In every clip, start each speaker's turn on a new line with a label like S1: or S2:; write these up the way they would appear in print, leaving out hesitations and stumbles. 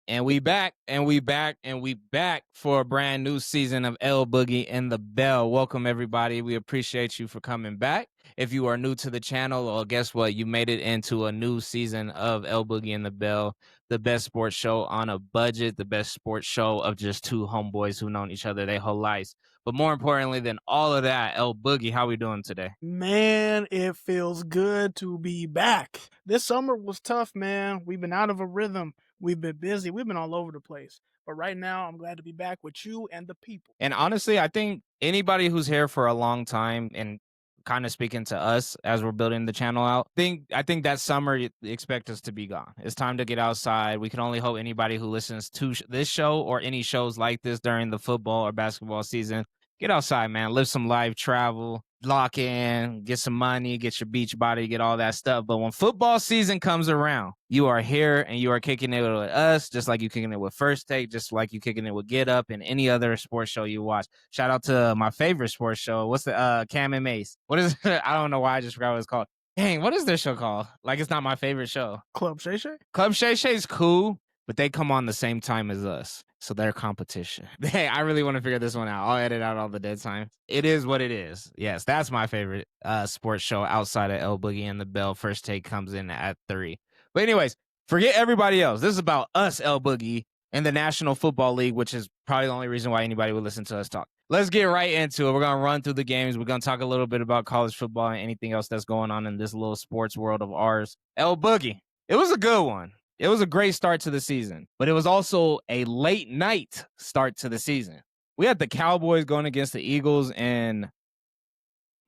S1: And we back, and we back, and we back for a brand new season of El.boogie.and.the.bell. Welcome, everybody. We appreciate you for coming back. If you are new to the channel, well, guess what? You made it into a new season of El.boogie.and.the.bell, the best sports show on a budget, the best sports show of just two homeboys who've known each other their whole lives. But more importantly than all of that, El.boogie, how we doing today?
S2: Man, it feels good to be back. This summer was tough, man. We've been out of a rhythm. We've been busy. We've been all over the place. But right now, I'm glad to be back with you and the people.
S1: And honestly, I think anybody who's here for a long time and kind of speaking to us as we're building the channel out, I think that summer you expect us to be gone. It's time to get outside. We can only hope anybody who listens to this show or any shows like this during the football or basketball season, get outside, man. Live some life, travel, lock in, get some money, get your beach body, get all that stuff. But when football season comes around, you are here and you are kicking it with us, just like you kicking it with First Take, just like you kicking it with Get Up and any other sports show you watch. Shout out to my favorite sports show. What's the Cam and Mace? What is it? I don't know why I just forgot what it's called. Dang, what is their show called? Like, it's not my favorite show.
S2: Club Shay Shay?
S1: Club Shay Shay's cool, but they come on the same time as us. So they're competition. Hey, I really want to figure this one out. I'll edit out all the dead time. It is what it is. Yes, that's my favorite sports show outside of El.boogie.and.the.bell. First Take comes in at 3. But anyways, forget everybody else. This is about us, El.boogie, and the National Football League, which is probably the only reason why anybody would listen to us talk. Let's get right into it. We're going to run through the games. We're going to talk a little bit about college football and anything else that's going on in this little sports world of ours. El.boogie, it was a good one. It was a great start to the season, but it was also a late night start to the season. We had the Cowboys going against the Eagles, and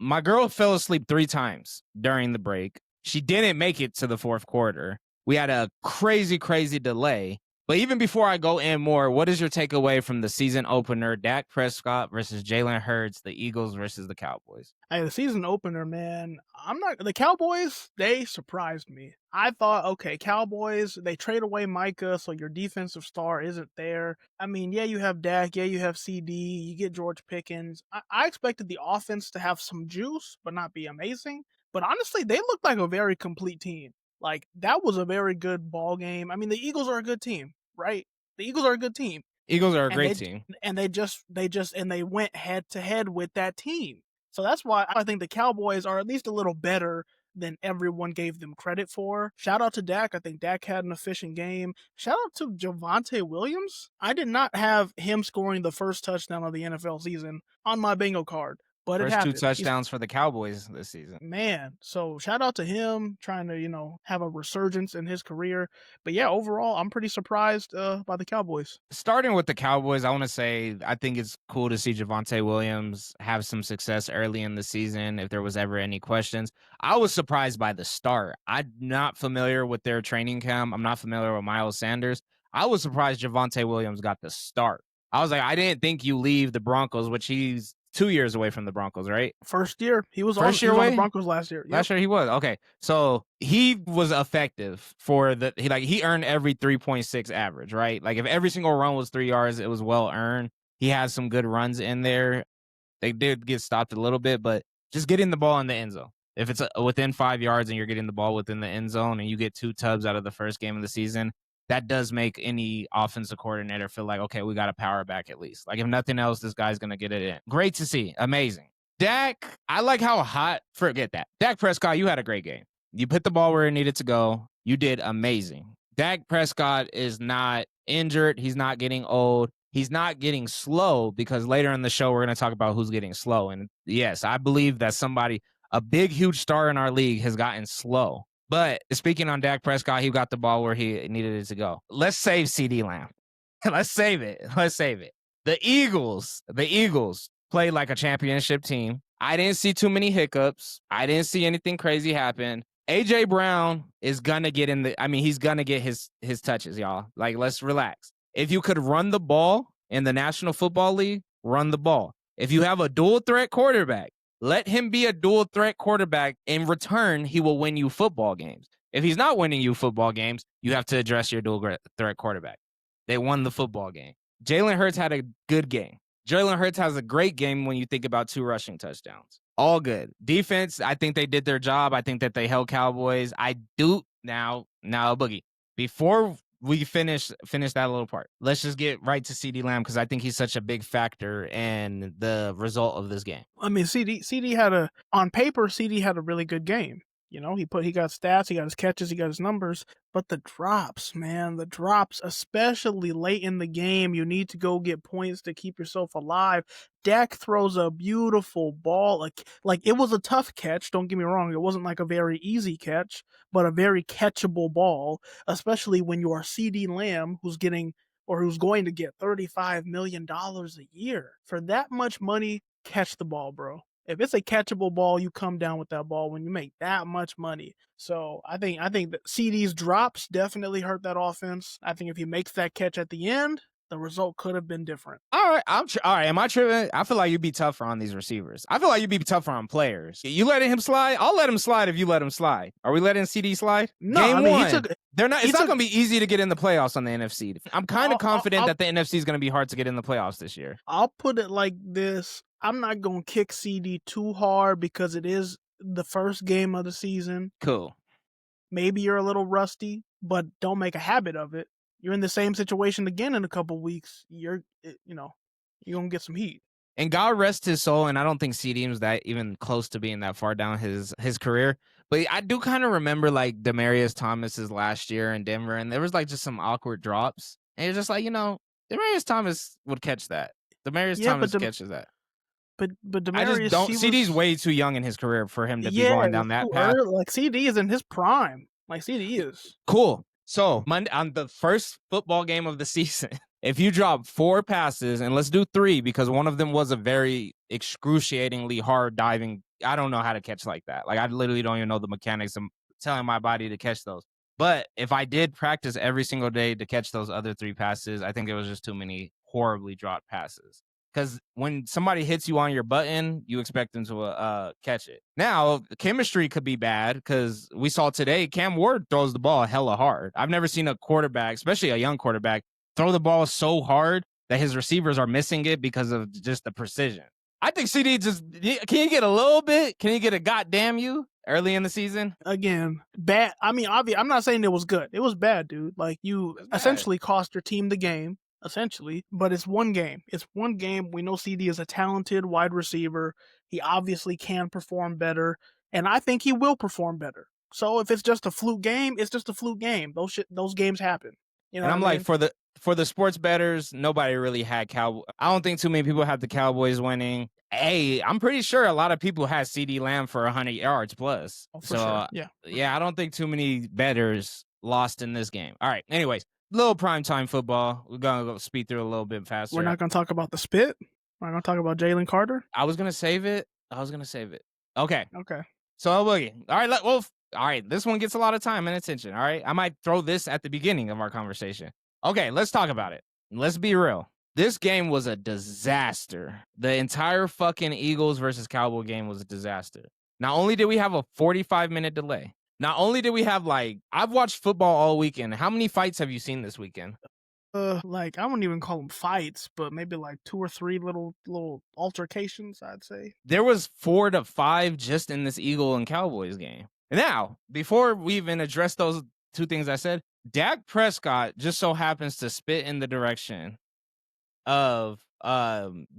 S1: my girl fell asleep 3 times during the break. She didn't make it to the fourth quarter. We had a crazy, crazy delay. But even before I go in more, what is your takeaway from the season opener, Dak Prescott versus Jalen Hurts, the Eagles versus the Cowboys?
S2: Hey, the season opener, man. The Cowboys, they surprised me. I thought, okay, Cowboys, they trade away Micah, so your defensive star isn't there. I mean, yeah, you have Dak, yeah, you have CD, you get George Pickens. I expected the offense to have some juice, but not be amazing. But honestly, they looked like a very complete team. Like, that was a very good ball game. I mean, the Eagles are a good team, right? The Eagles are a good team.
S1: Eagles are a great team.
S2: And they went head to head with that team. So that's why I think the Cowboys are at least a little better than everyone gave them credit for. Shout out to Dak. I think Dak had an efficient game. Shout out to Javonte Williams. I did not have him scoring the first touchdown of the NFL season on my bingo card. But
S1: First
S2: it happened.
S1: 2 touchdowns for the Cowboys this season.
S2: Man, so shout out to him trying to, have a resurgence in his career. But yeah, overall, I'm pretty surprised by the Cowboys.
S1: Starting with the Cowboys, I want to say I think it's cool to see Javonte Williams have some success early in the season, if there was ever any questions. I was surprised by the start. I'm not familiar with their training camp. I'm not familiar with Miles Sanders. I was surprised Javonte Williams got the start. I was like, I didn't think you leave the Broncos, which he's 2 years away from the Broncos, right?
S2: First year. He was on the Broncos last year.
S1: Yep. Last year he was. Okay. So he was effective for he earned every 3.6 average, right? Like if every single run was 3 yards, it was well earned. He had some good runs in there. They did get stopped a little bit, but just getting the ball in the end zone. If it's within 5 yards and you're getting the ball within the end zone and you get 2 tubs out of the first game of the season, that does make any offensive coordinator feel like, okay, we got a power back at least. Like if nothing else, this guy's going to get it in. Great to see. Amazing. Dak, I like how hot, forget that. Dak Prescott, you had a great game. You put the ball where it needed to go. You did amazing. Dak Prescott is not injured. He's not getting old. He's not getting slow, because later in the show, we're going to talk about who's getting slow. And yes, I believe that a big, huge star in our league has gotten slow. But speaking on Dak Prescott, he got the ball where he needed it to go. Let's save CeeDee Lamb. Let's save it. The Eagles played like a championship team. I didn't see too many hiccups. I didn't see anything crazy happen. A.J. Brown is going to get he's going to get his touches, y'all. Like, let's relax. If you could run the ball in the National Football League, run the ball. If you have a dual threat quarterback, let him be a dual threat quarterback. In return, he will win you football games. If he's not winning you football games, you have to address your dual threat quarterback. They won the football game. Jalen Hurts had a good game. Jalen Hurts has a great game when you think about 2 rushing touchdowns. All good. Defense, I think they did their job. I think that they held Cowboys. I do now, Boogie. Before we finish that little part. Let's just get right to CD Lamb because I think he's such a big factor in the result of this game.
S2: I mean, CD had on paper, CD had a really good game. You know, he got stats, he got his catches, he got his numbers, but the drops, man, the drops, especially late in the game, you need to go get points to keep yourself alive. Dak throws a beautiful ball, like it was a tough catch. Don't get me wrong, it wasn't like a very easy catch, but a very catchable ball, especially when you are CD Lamb, who's going to get $35 million a year. For that much money, catch the ball, bro. If it's a catchable ball, you come down with that ball when you make that much money. So I think that CD's drops definitely hurt that offense. I think if he makes that catch at the end, the result could have been different.
S1: All right, all right. Am I tripping? I feel like you'd be tougher on these receivers. I feel like you'd be tougher on players. You letting him slide? I'll let him slide if you let him slide. Are we letting CD slide?
S2: No,
S1: Game
S2: I mean,
S1: one. It's not going to be easy to get in the playoffs on the NFC. I'm kind of confident that the NFC is going to be hard to get in the playoffs this year.
S2: I'll put it like this. I'm not going to kick CD too hard because it is the first game of the season.
S1: Cool.
S2: Maybe you're a little rusty, but don't make a habit of it. You're in the same situation again in a couple weeks. You're going to get some heat.
S1: And God rest his soul, and I don't think CD was that even close to being that far down his career. But I do kind of remember like Demaryius Thomas's last year in Denver, and there was like just some awkward drops. And you're just like, Demaryius Thomas would catch that. Demaryius Thomas catches that.
S2: But Demaryius,
S1: CD's way too young in his career for him to be going down that path.
S2: Like CD is in his prime. Like CD is.
S1: Cool. So Monday on the first football game of the season, if you drop 4 passes, and let's do 3 because one of them was a very excruciatingly hard diving. I don't know how to catch like that. Like I literally don't even know the mechanics of telling my body to catch those. But if I did practice every single day to catch those other 3 passes, I think it was just too many horribly dropped passes. Because when somebody hits you on your button, you expect them to catch it. Now, chemistry could be bad because we saw today Cam Ward throws the ball hella hard. I've never seen a quarterback, especially a young quarterback, throw the ball so hard that his receivers are missing it because of just the precision. I think CD can you get a little bit? Can you get a goddamn you early in the season?
S2: Again, bad. I mean, obviously, I'm not saying it was good. It was bad, dude. Like you essentially cost your team the game. Essentially, but it's one game. It's one game. We know CD is a talented wide receiver. He obviously can perform better, and I think he will perform better. So if it's just a fluke game, it's just a fluke game. Those games happen.
S1: And I'm like, for the sports bettors, nobody really had Cowboys. I don't think too many people had the Cowboys winning. Hey, I'm pretty sure a lot of people had CD Lamb for 100 yards plus.
S2: Oh, for sure.
S1: Yeah, I don't think too many bettors lost in this game. All right. Anyways. Little primetime football. We're going to go speed through a little bit faster.
S2: We're not going to talk about the spit? We're not going to talk about Jalen Carter?
S1: I was going to save it. Okay. So, El.boogie. All right. This one gets a lot of time and attention. All right. I might throw this at the beginning of our conversation. Okay. Let's talk about it. Let's be real. This game was a disaster. The entire fucking Eagles versus Cowboy game was a disaster. Not only did we have a 45-minute delay, not only did we have I've watched football all weekend. How many fights have you seen this weekend?
S2: I wouldn't even call them fights, but maybe 2 or 3 little altercations, I'd say.
S1: There was 4 to 5 just in this Eagle and Cowboys game. Now, before we even address those 2 things I said, Dak Prescott just so happens to spit in the direction of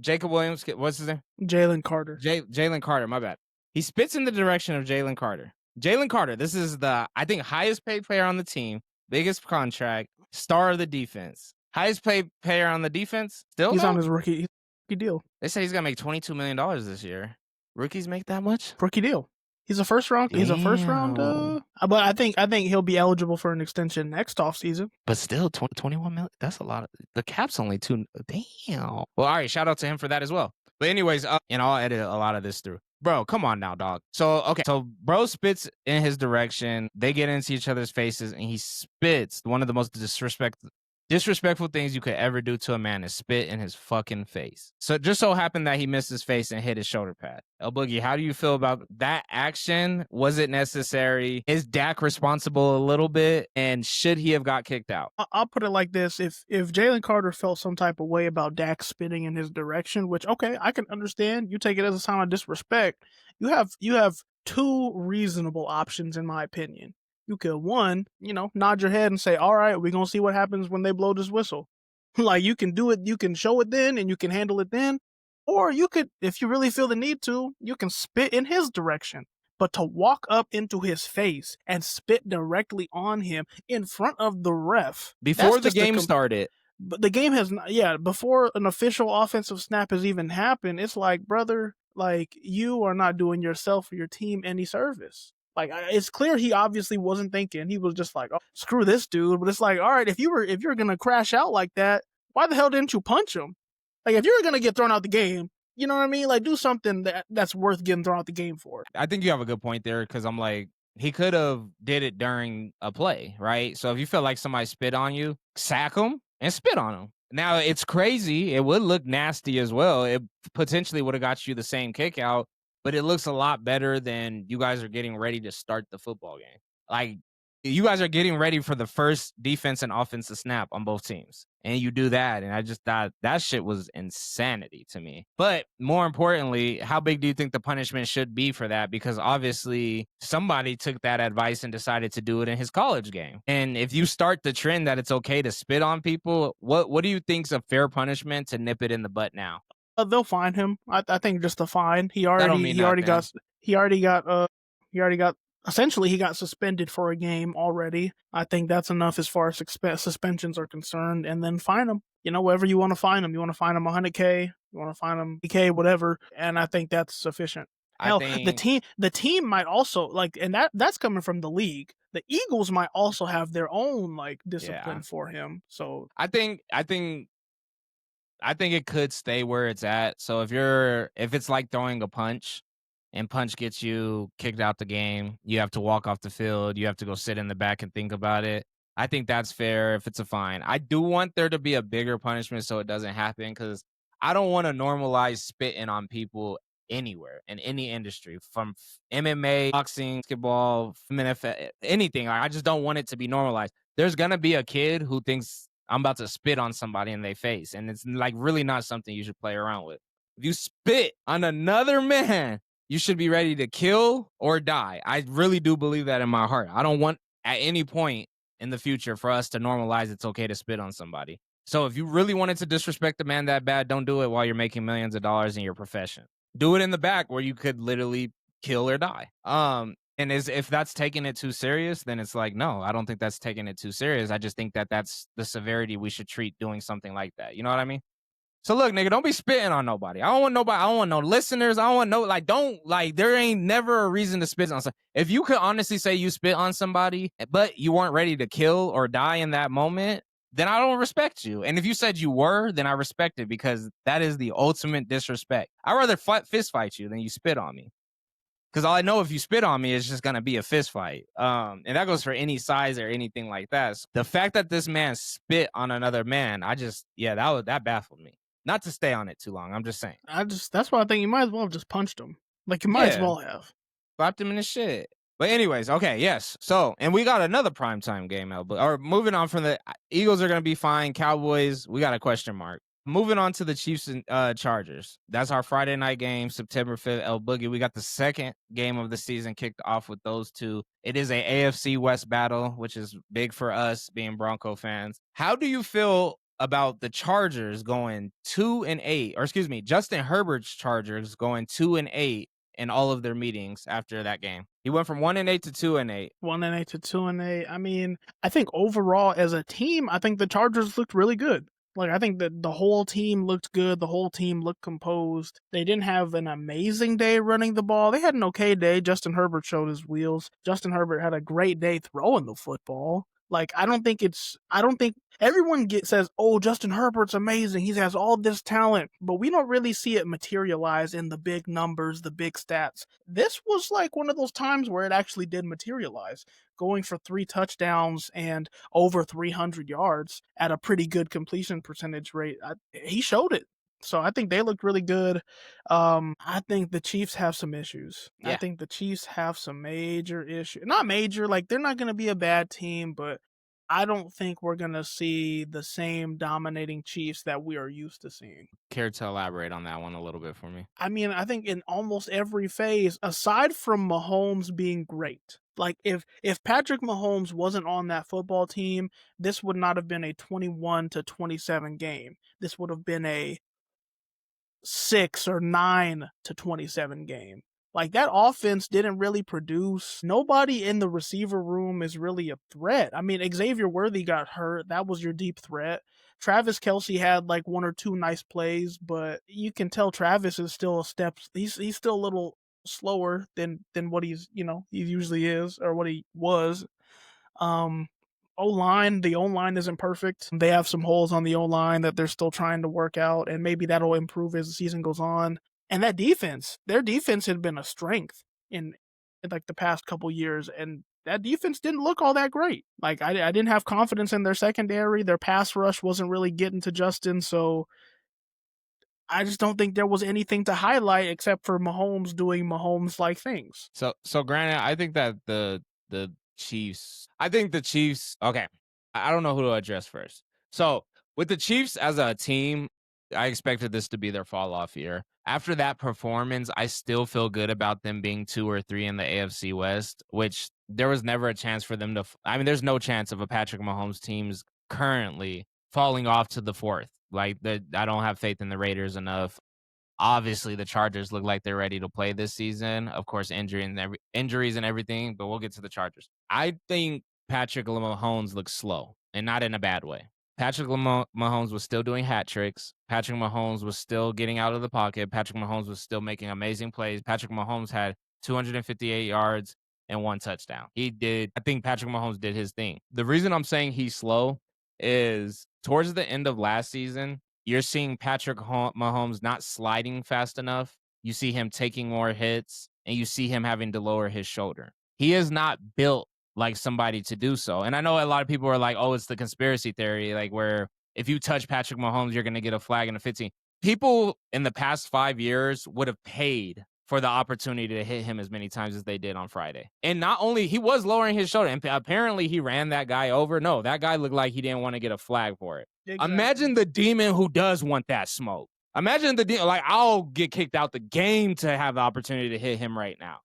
S1: Jacob Williams. What's his name?
S2: Jalen Carter.
S1: Jalen Carter, my bad. He spits in the direction of Jalen Carter. Jalen Carter, this is the, I think, highest paid player on the team, biggest contract, star of the defense. Highest paid player on the defense? Still,
S2: he's on his rookie deal.
S1: They say he's going to make $22 million this year. Rookies make that much?
S2: Rookie deal. He's a first round. Damn. He's a first round. But I think he'll be eligible for an extension next offseason.
S1: But still, 21 million. That's a lot. The cap's only 2. Damn. Well, all right. Shout out to him for that as well. But anyways, I'll edit a lot of this through. Bro, come on now, dog. So bro spits in his direction. They get into each other's faces, and he spits. One of the most disrespectful things you could ever do to a man is spit in his fucking face. So it just so happened that he missed his face and hit his shoulder pad. El.boogie, how do you feel about that action? Was it necessary? Is Dak responsible a little bit? And should he have got kicked out?
S2: I'll put it like this. If Jalen Carter felt some type of way about Dak spitting in his direction, which, okay, I can understand. You take it as a sign of disrespect. You have 2 reasonable options, in my opinion. You could one, nod your head and say, "All right, we're gonna see what happens when they blow this whistle." Like you can do it, you can show it then, and you can handle it then, or you could, if you really feel the need to, you can spit in his direction. But to walk up into his face and spit directly on him in front of the ref, that's
S1: Before the
S2: just a
S1: game started.
S2: but the game has not, yeah, before an official offensive snap has even happened, it's like, brother, like you are not doing yourself or your team any service. Like it's clear he obviously wasn't thinking. He was just like, "Oh, screw this dude." But it's like, all right, if you're gonna crash out like that, why the hell didn't you punch him? Like if you're gonna get thrown out the game, you know what I mean? Like do something that's worth getting thrown out the game for.
S1: I think you have a good point there because I'm like, he could have did it during a play, right? So if you feel like somebody spit on you, sack them and spit on them. Now it's crazy. It would look nasty as well. It potentially would have got you the same kick out, but it looks a lot better than you guys are getting ready to start the football game. Like you guys are getting ready for the first defense and offensive snap on both teams. And you do that. And I just thought that shit was insanity to me. But more importantly, how big do you think the punishment should be for that? Because obviously somebody took that advice and decided to do it in his college game. And if you start the trend that it's okay to spit on people, what do you think's a fair punishment to nip it in the butt now?
S2: They'll fine him. I think just a fine.
S1: That don't mean nothing.
S2: He already got he already got essentially he got suspended for a game already. I think that's enough as far as suspensions are concerned, and then fine him. Whatever you want to fine him. You want to fine him 100K, you want to fine him k whatever, and I think that's sufficient.
S1: I
S2: Hell,
S1: think,
S2: the team might also like, and that's coming from the league. The Eagles might also have their own like discipline
S1: yeah.
S2: for him. So
S1: I think it could stay where it's at. So if it's like throwing a punch and punch gets you kicked out the game, you have to walk off the field, you have to go sit in the back and think about it. I think that's fair if it's a fine. I do want there to be a bigger punishment so it doesn't happen because I don't want to normalize spitting on people anywhere in any industry from MMA, boxing, basketball, NFL, anything. Like, I just don't want it to be normalized. There's going to be a kid who thinks I'm about to spit on somebody in their face. And it's like really not something you should play around with. If you spit on another man, you should be ready to kill or die. I really do believe that in my heart. I don't want at any point in the future for us to normalize it's okay to spit on somebody. So if you really wanted to disrespect the man that bad, don't do it while you're making millions of dollars in your profession. Do it in the back where you could literally kill or die. And if that's taking it too serious, then it's like, no, I don't think that's taking it too serious. I just think that that's the severity we should treat doing something like that. You know what I mean? So look, nigga, don't be spitting on nobody. I don't want nobody. I don't want no listeners. I don't want no, there ain't never a reason to spit on somebody. If you could honestly say you spit on somebody, but you weren't ready to kill or die in that moment, then I don't respect you. And if you said you were, then I respect it because that is the ultimate disrespect. I'd rather fist fight you than you spit on me. Because all I know if you spit on me, it's just going to be a fist fight. And that goes for any size or anything like that. So the fact that this man spit on another man, that baffled me. Not to stay on it too long. I'm just saying.
S2: That's why I think you might as well have just punched him. Like you might as well have.
S1: Slapped him in the shit. But anyways, okay, yes. So, and we got another primetime game, or moving on from the Eagles are going to be fine. Cowboys, we got a question mark. Moving on to the Chiefs and Chargers. That's our Friday night game, September 5th, El.boogie. We got the second game of the season kicked off with those two. It is a AFC West battle, which is big for us being Bronco fans. How do you feel about the Chargers going 2-8, or excuse me, Justin Herbert's Chargers going 2-8 in all of their meetings after that game? He went from 1-8 to 2-8.
S2: 1-8 to 2-8. I mean, I think overall as a team, I think the Chargers looked really good. Like, I think that the whole team looked good. The whole team looked composed. They didn't have an amazing day running the ball. They had an okay day. Justin Herbert showed his wheels. Justin Herbert had a great day throwing the football. Like, I don't think everyone says, oh, Justin Herbert's amazing. He has all this talent, but we don't really see it materialize in the big numbers, the big stats. This was like one of those times where it actually did materialize, going for 3 touchdowns and over 300 yards at a pretty good completion percentage rate. He showed it. So I think they looked really good. I think the Chiefs have some issues.
S1: Yeah.
S2: I think the Chiefs have some major issues. Not major, like they're not going to be a bad team, but I don't think we're gonna see the same dominating Chiefs that we are used to seeing.
S1: Care to elaborate on that one a little bit for me?
S2: I mean, I think in almost every phase, aside from Mahomes being great, like if Patrick Mahomes wasn't on that football team, this would not have been a 21-27 game. This would have been a 6 or 9-27 game. Like that offense didn't really produce. Nobody in the receiver room is really a threat. I mean, Xavier Worthy got hurt. That was your deep threat. Travis Kelsey had like one or two nice plays, but you can tell Travis is still a step. He's still a little slower than what he usually is or what he was. Um, the O line isn't perfect. They have some holes on the O line that they're still trying to work out, and maybe that'll improve as the season goes on. And that defense, their defense had been a strength in like the past couple years, and that defense didn't look all that great. Like I didn't have confidence in their secondary. Their pass rush wasn't really getting to Justin, so I just don't think there was anything to highlight except for Mahomes doing Mahomes like things.
S1: So granted, I think that I think the Chiefs. Okay, I don't know who to address first. So with the Chiefs as a team, I expected this to be their fall off year. After that performance, I still feel good about them being 2 or 3 in the AFC West, which there was never a chance for them to. I mean, there's no chance of a Patrick Mahomes team's currently falling off to the fourth. Like I don't have faith in the Raiders enough. Obviously, the Chargers look like they're ready to play this season. Of course, injuries and everything, but we'll get to the Chargers. I think Patrick Mahomes looks slow, and not in a bad way. Patrick Mahomes was still doing hat tricks. Patrick Mahomes was still getting out of the pocket. Patrick Mahomes was still making amazing plays. Patrick Mahomes had 258 yards and 1 touchdown. I think Patrick Mahomes did his thing. The reason I'm saying he's slow is towards the end of last season, you're seeing Patrick Mahomes not sliding fast enough. You see him taking more hits, and you see him having to lower his shoulder. He is not built like somebody to do so. And I know a lot of people are like, oh, it's the conspiracy theory, like where if you touch Patrick Mahomes, you're going to get a flag in a 15. People in the past 5 years would have paid for the opportunity to hit him as many times as they did on Friday. And not only he was lowering his shoulder, and apparently he ran that guy over. No, that guy looked like he didn't want to get a flag for it.
S2: Exactly.
S1: Imagine the demon who does want that smoke. Imagine like I'll get kicked out the game to have the opportunity to hit him right now.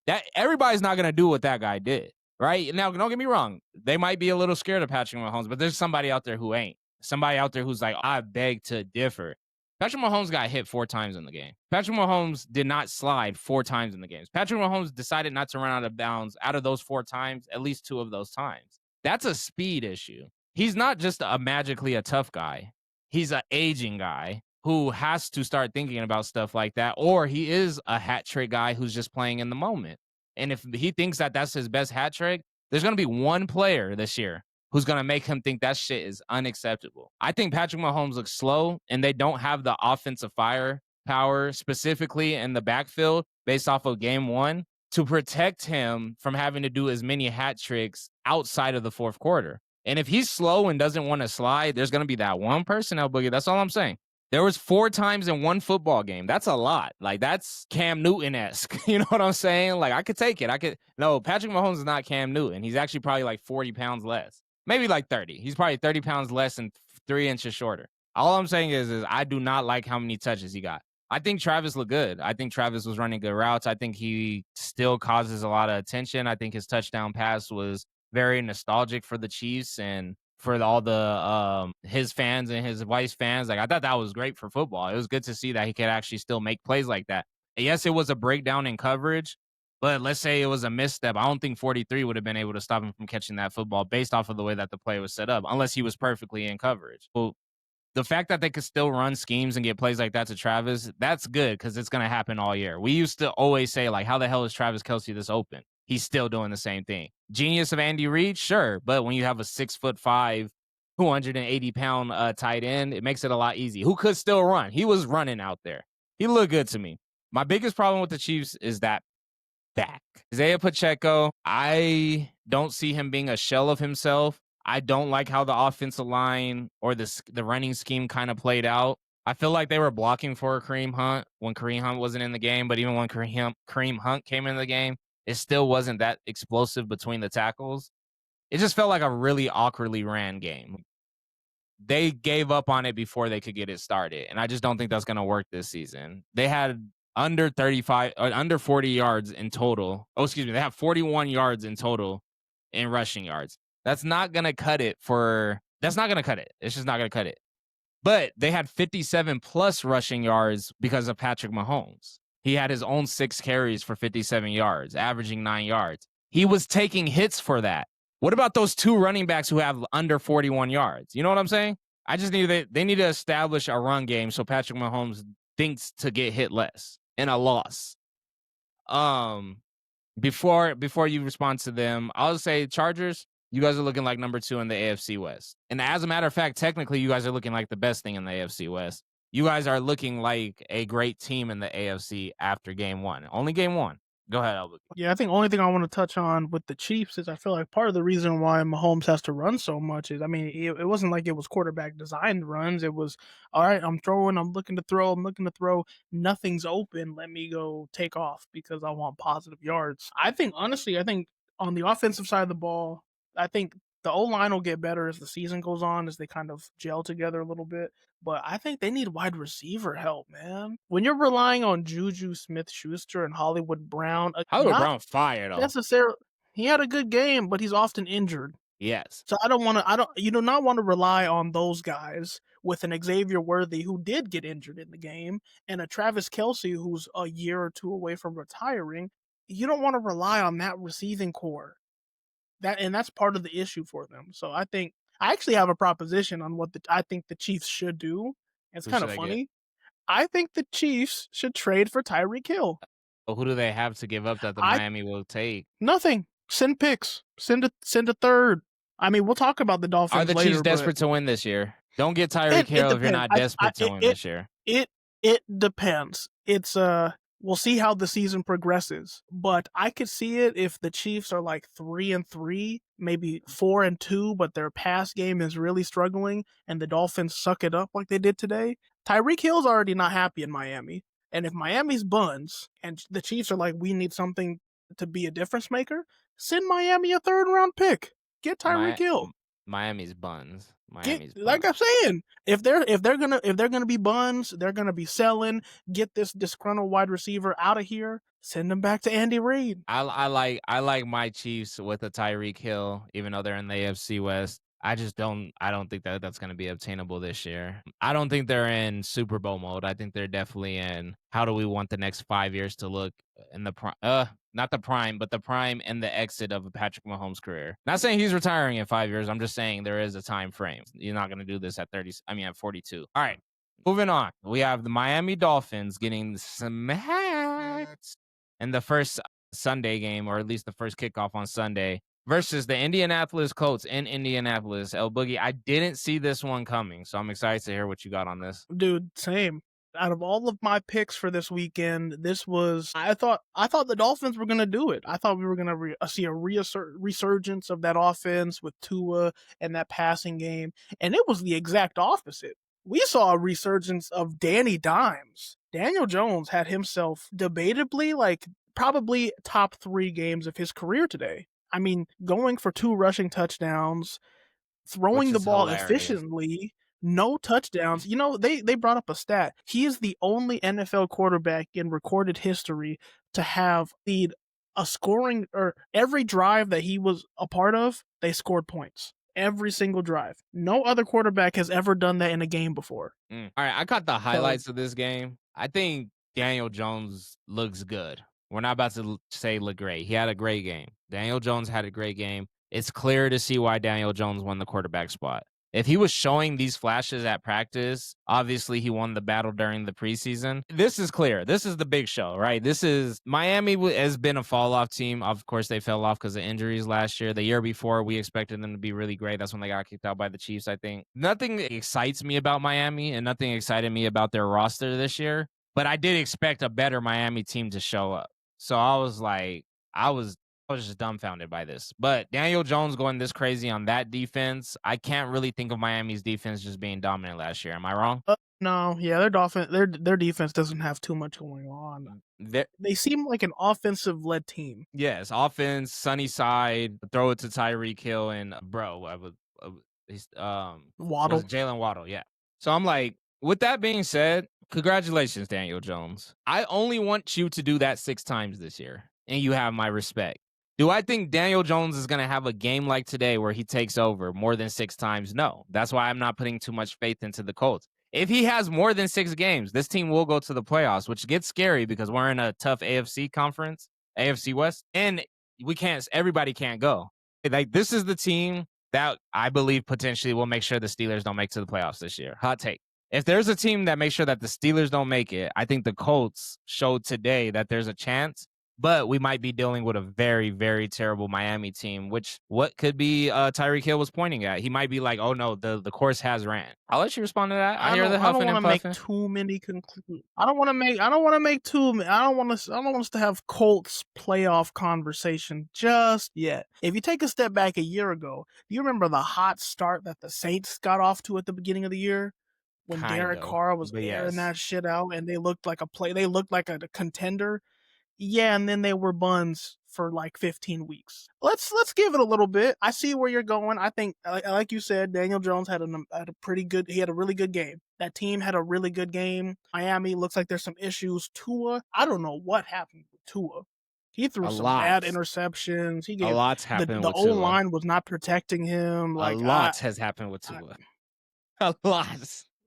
S1: That everybody's not going to do what that guy did, right? Now, don't get me wrong. They might be a little scared of Patrick Mahomes, but there's somebody out there who ain't. Somebody out there who's like, I beg to differ. Patrick Mahomes got hit 4 times in the game. Patrick Mahomes did not slide 4 times in the games. Patrick Mahomes decided not to run out of bounds out of those 4 times, at least 2 of those times. That's a speed issue. He's not just magically a tough guy. He's an aging guy who has to start thinking about stuff like that, or he is a hat trick guy who's just playing in the moment. And if he thinks that that's his best hat trick, there's going to be one player this year who's going to make him think that shit is unacceptable. I think Patrick Mahomes looks slow, and they don't have the offensive firepower, specifically in the backfield, based off of game 1, to protect him from having to do as many hat tricks outside of the fourth quarter. And if he's slow and doesn't want to slide, there's going to be that one person, El.boogie. That's all I'm saying. There was 4 times in one football game. That's a lot. Like, that's Cam Newton-esque. You know what I'm saying? Like, I could take it. No, Patrick Mahomes is not Cam Newton. He's actually probably like 40 pounds less. Maybe like 30. He's probably 30 pounds less and 3 inches shorter. All I'm saying is I do not like how many touches he got. I think Travis looked good. I think Travis was running good routes. I think he still causes a lot of attention. I think his touchdown pass was very nostalgic for the Chiefs and for all the his fans and his wife's fans. Like, I thought that was great for football. It was good to see that he could actually still make plays like that. And yes, it was a breakdown in coverage, but let's say it was a misstep. I don't think 43 would have been able to stop him from catching that football based off of the way that the play was set up, unless he was perfectly in coverage. Well, the fact that they could still run schemes and get plays like that to Travis, that's good because it's going to happen all year. We used to always say, like, how the hell is Travis Kelce this open? He's still doing the same thing. Genius of Andy Reid, sure. But when you have a 6'5", 280-pound tight end, it makes it a lot easier. Who could still run? He was running out there. He looked good to me. My biggest problem with the Chiefs is that back. Isaiah Pacheco, I don't see him being a shell of himself. I don't like how the offensive line or the running scheme kind of played out. I feel like they were blocking for Kareem Hunt when Kareem Hunt wasn't in the game, but even when Kareem Hunt came in the game, it still wasn't that explosive between the tackles. it just felt like a really awkwardly ran game. They gave up on it before they could get it started, and I just don't think that's going to work this season. They had under 35 or under 40 yards in total. Oh, excuse me, they have 41 yards in total in rushing yards. That's not going to cut it for that's not going to cut it. It's just not going to cut it. But they had 57 plus rushing yards because of Patrick Mahomes. He had his own 6 carries for 57 yards, averaging 9 yards. He was taking hits for that. What about those 2 running backs who have under 41 yards? You know what I'm saying? They need to establish a run game so Patrick Mahomes thinks to get hit less in a loss. Before you respond to them, I'll say Chargers, you guys are looking like number 2 in the AFC West. And as a matter of fact, technically, you guys are looking like the best thing in the AFC West. You guys are looking like a great team in the AFC after game 1. Only game 1. Go ahead, El.boogie.
S2: Yeah, I think only thing I want to touch on with the Chiefs is I feel like part of the reason why Mahomes has to run so much is, I mean, it wasn't like it was quarterback designed runs. It was, all right, I'm throwing, I'm looking to throw, nothing's open. Let me go take off because I want positive yards. I think, honestly, on the offensive side of the ball, I think the O-line will get better as the season goes on, as they kind of gel together a little bit. But I think they need wide receiver help, man. When you're relying on Juju Smith-Schuster and Hollywood Brown,
S1: Hollywood
S2: not
S1: Brown fire though.
S2: necessarily, he had a good game, but he's often injured.
S1: Yes.
S2: So you do not want to rely on those guys with an Xavier Worthy who did get injured in the game and a Travis Kelce who's a year or 2 away from retiring. You don't want to rely on that receiving core. That's part of the issue for them. So I actually have a proposition on what I think the Chiefs should do. It's kind of funny. I think the Chiefs should trade for Tyreek Hill.
S1: Well, who do they have to give up that the Miami will take?
S2: Nothing. Send picks. Send a third. I mean, we'll talk about the Dolphins
S1: Are the
S2: later,
S1: Chiefs desperate to win this year? Don't get Tyreek Hill if you're not desperate to win this year.
S2: It depends. It's we'll see how the season progresses, but I could see it if the Chiefs are like 3-3, maybe 4-2, but their pass game is really struggling and the Dolphins suck it up like they did today. Tyreek Hill's already not happy in Miami. And if Miami's buns and the Chiefs are like, we need something to be a difference maker, send Miami a 3rd round pick. Get Tyreek Hill.
S1: Miami's buns.
S2: Like I'm saying, if they're gonna be buns, they're gonna be selling. Get this disgruntled wide receiver out of here. Send him back to Andy Reid.
S1: I like my Chiefs with a Tyreek Hill, even though they're in the AFC West. I don't think that's going to be obtainable this year. I don't think they're in Super Bowl mode. I think they're definitely in how do we want the next 5 years to look in the prime, not the prime, but the prime and the exit of a Patrick Mahomes career. Not saying he's retiring in 5 years. I'm just saying there is a time frame. You're not going to do this at 42. All right. Moving on. We have the Miami Dolphins getting smacked in the first Sunday game, or at least the first kickoff on Sunday, versus the Indianapolis Colts in Indianapolis. El.boogie, I didn't see this one coming, so I'm excited to hear what you got on this.
S2: Dude, same. Out of all of my picks for this weekend, this was I thought the Dolphins were gonna do it. I thought we were gonna see a resurgence of that offense with Tua and that passing game, and it was the exact opposite. We saw a resurgence of Danny Dimes. Daniel Jones had himself debatably probably top 3 games of his career today. I mean, going for 2 rushing touchdowns, throwing the ball efficiently, no touchdowns. You know, they brought up a stat. He is the only NFL quarterback in recorded history to have a scoring, or every drive that he was a part of, they scored points. Every single drive. No other quarterback has ever done that in a game before.
S1: All right, I caught the highlights of this game. I think Daniel Jones looks good. We're not about to say look great. He had a great game. Daniel Jones had a great game. It's clear to see why Daniel Jones won the quarterback spot. If he was showing these flashes at practice, obviously he won the battle during the preseason. This is clear. This is the big show, right? Miami has been a fall-off team. Of course, they fell off because of injuries last year. The year before, we expected them to be really great. That's when they got kicked out by the Chiefs, I think. Nothing excites me about Miami, and nothing excited me about their roster this year. But I did expect a better Miami team to show up. So I was like, I was just dumbfounded by this. But Daniel Jones going this crazy on that defense, I can't really think of Miami's defense just being dominant last year. Am I wrong?
S2: No, yeah, their defense doesn't have too much going on.
S1: There,
S2: They seem like an offensive led team.
S1: yes, offense, sunny side, throw it to Tyreek Hill and bro, he's was
S2: Waddle.
S1: it Jalen Waddle? Yeah. So I'm like, with that being said, congratulations, Daniel Jones. I only want you to do that 6 times this year, and you have my respect. Do I think Daniel Jones is going to have a game like today where he takes over more than 6 times? No. That's why I'm not putting too much faith into the Colts. If he has more than 6 games, this team will go to the playoffs, which gets scary because we're in a tough AFC conference, AFC West, and everybody can't go. Like, this is the team that I believe potentially will make sure the Steelers don't make to the playoffs this year. Hot take. If there's a team that makes sure that the Steelers don't make it, I think the Colts showed today that there's a chance, but we might be dealing with a very, very terrible Miami team, which what could be Tyreek Hill was pointing at. He might be like, oh no, the course has ran. I'll let you respond to that. I hear the
S2: I don't
S1: huffing
S2: want
S1: and
S2: to make
S1: puffing.
S2: too many conclusions. I don't want to make. I don't want to make too. I don't want us to have Colts playoff conversation just yet. If you take a step back a year ago, do you remember the hot start that the Saints got off to at the beginning of the year when
S1: Kind
S2: Derek
S1: of,
S2: Carr was
S1: but
S2: airing
S1: yes,
S2: that shit out and they looked like a play. They looked like a contender. Yeah, and then they were buns for like 15 weeks. Let's give it a little bit. I see where you're going. I think, like you said, Daniel Jones had a pretty good. He had a really good game. That team had a really good game. Miami looks like there's some issues. Tua, I don't know what happened with Tua. He threw
S1: a
S2: some bad
S1: lot,
S2: interceptions. He
S1: a
S2: gave
S1: lot's happened
S2: the
S1: with
S2: O
S1: Tua.
S2: line was not protecting him.
S1: A
S2: Like
S1: lot has happened with
S2: I
S1: Tua. A lot.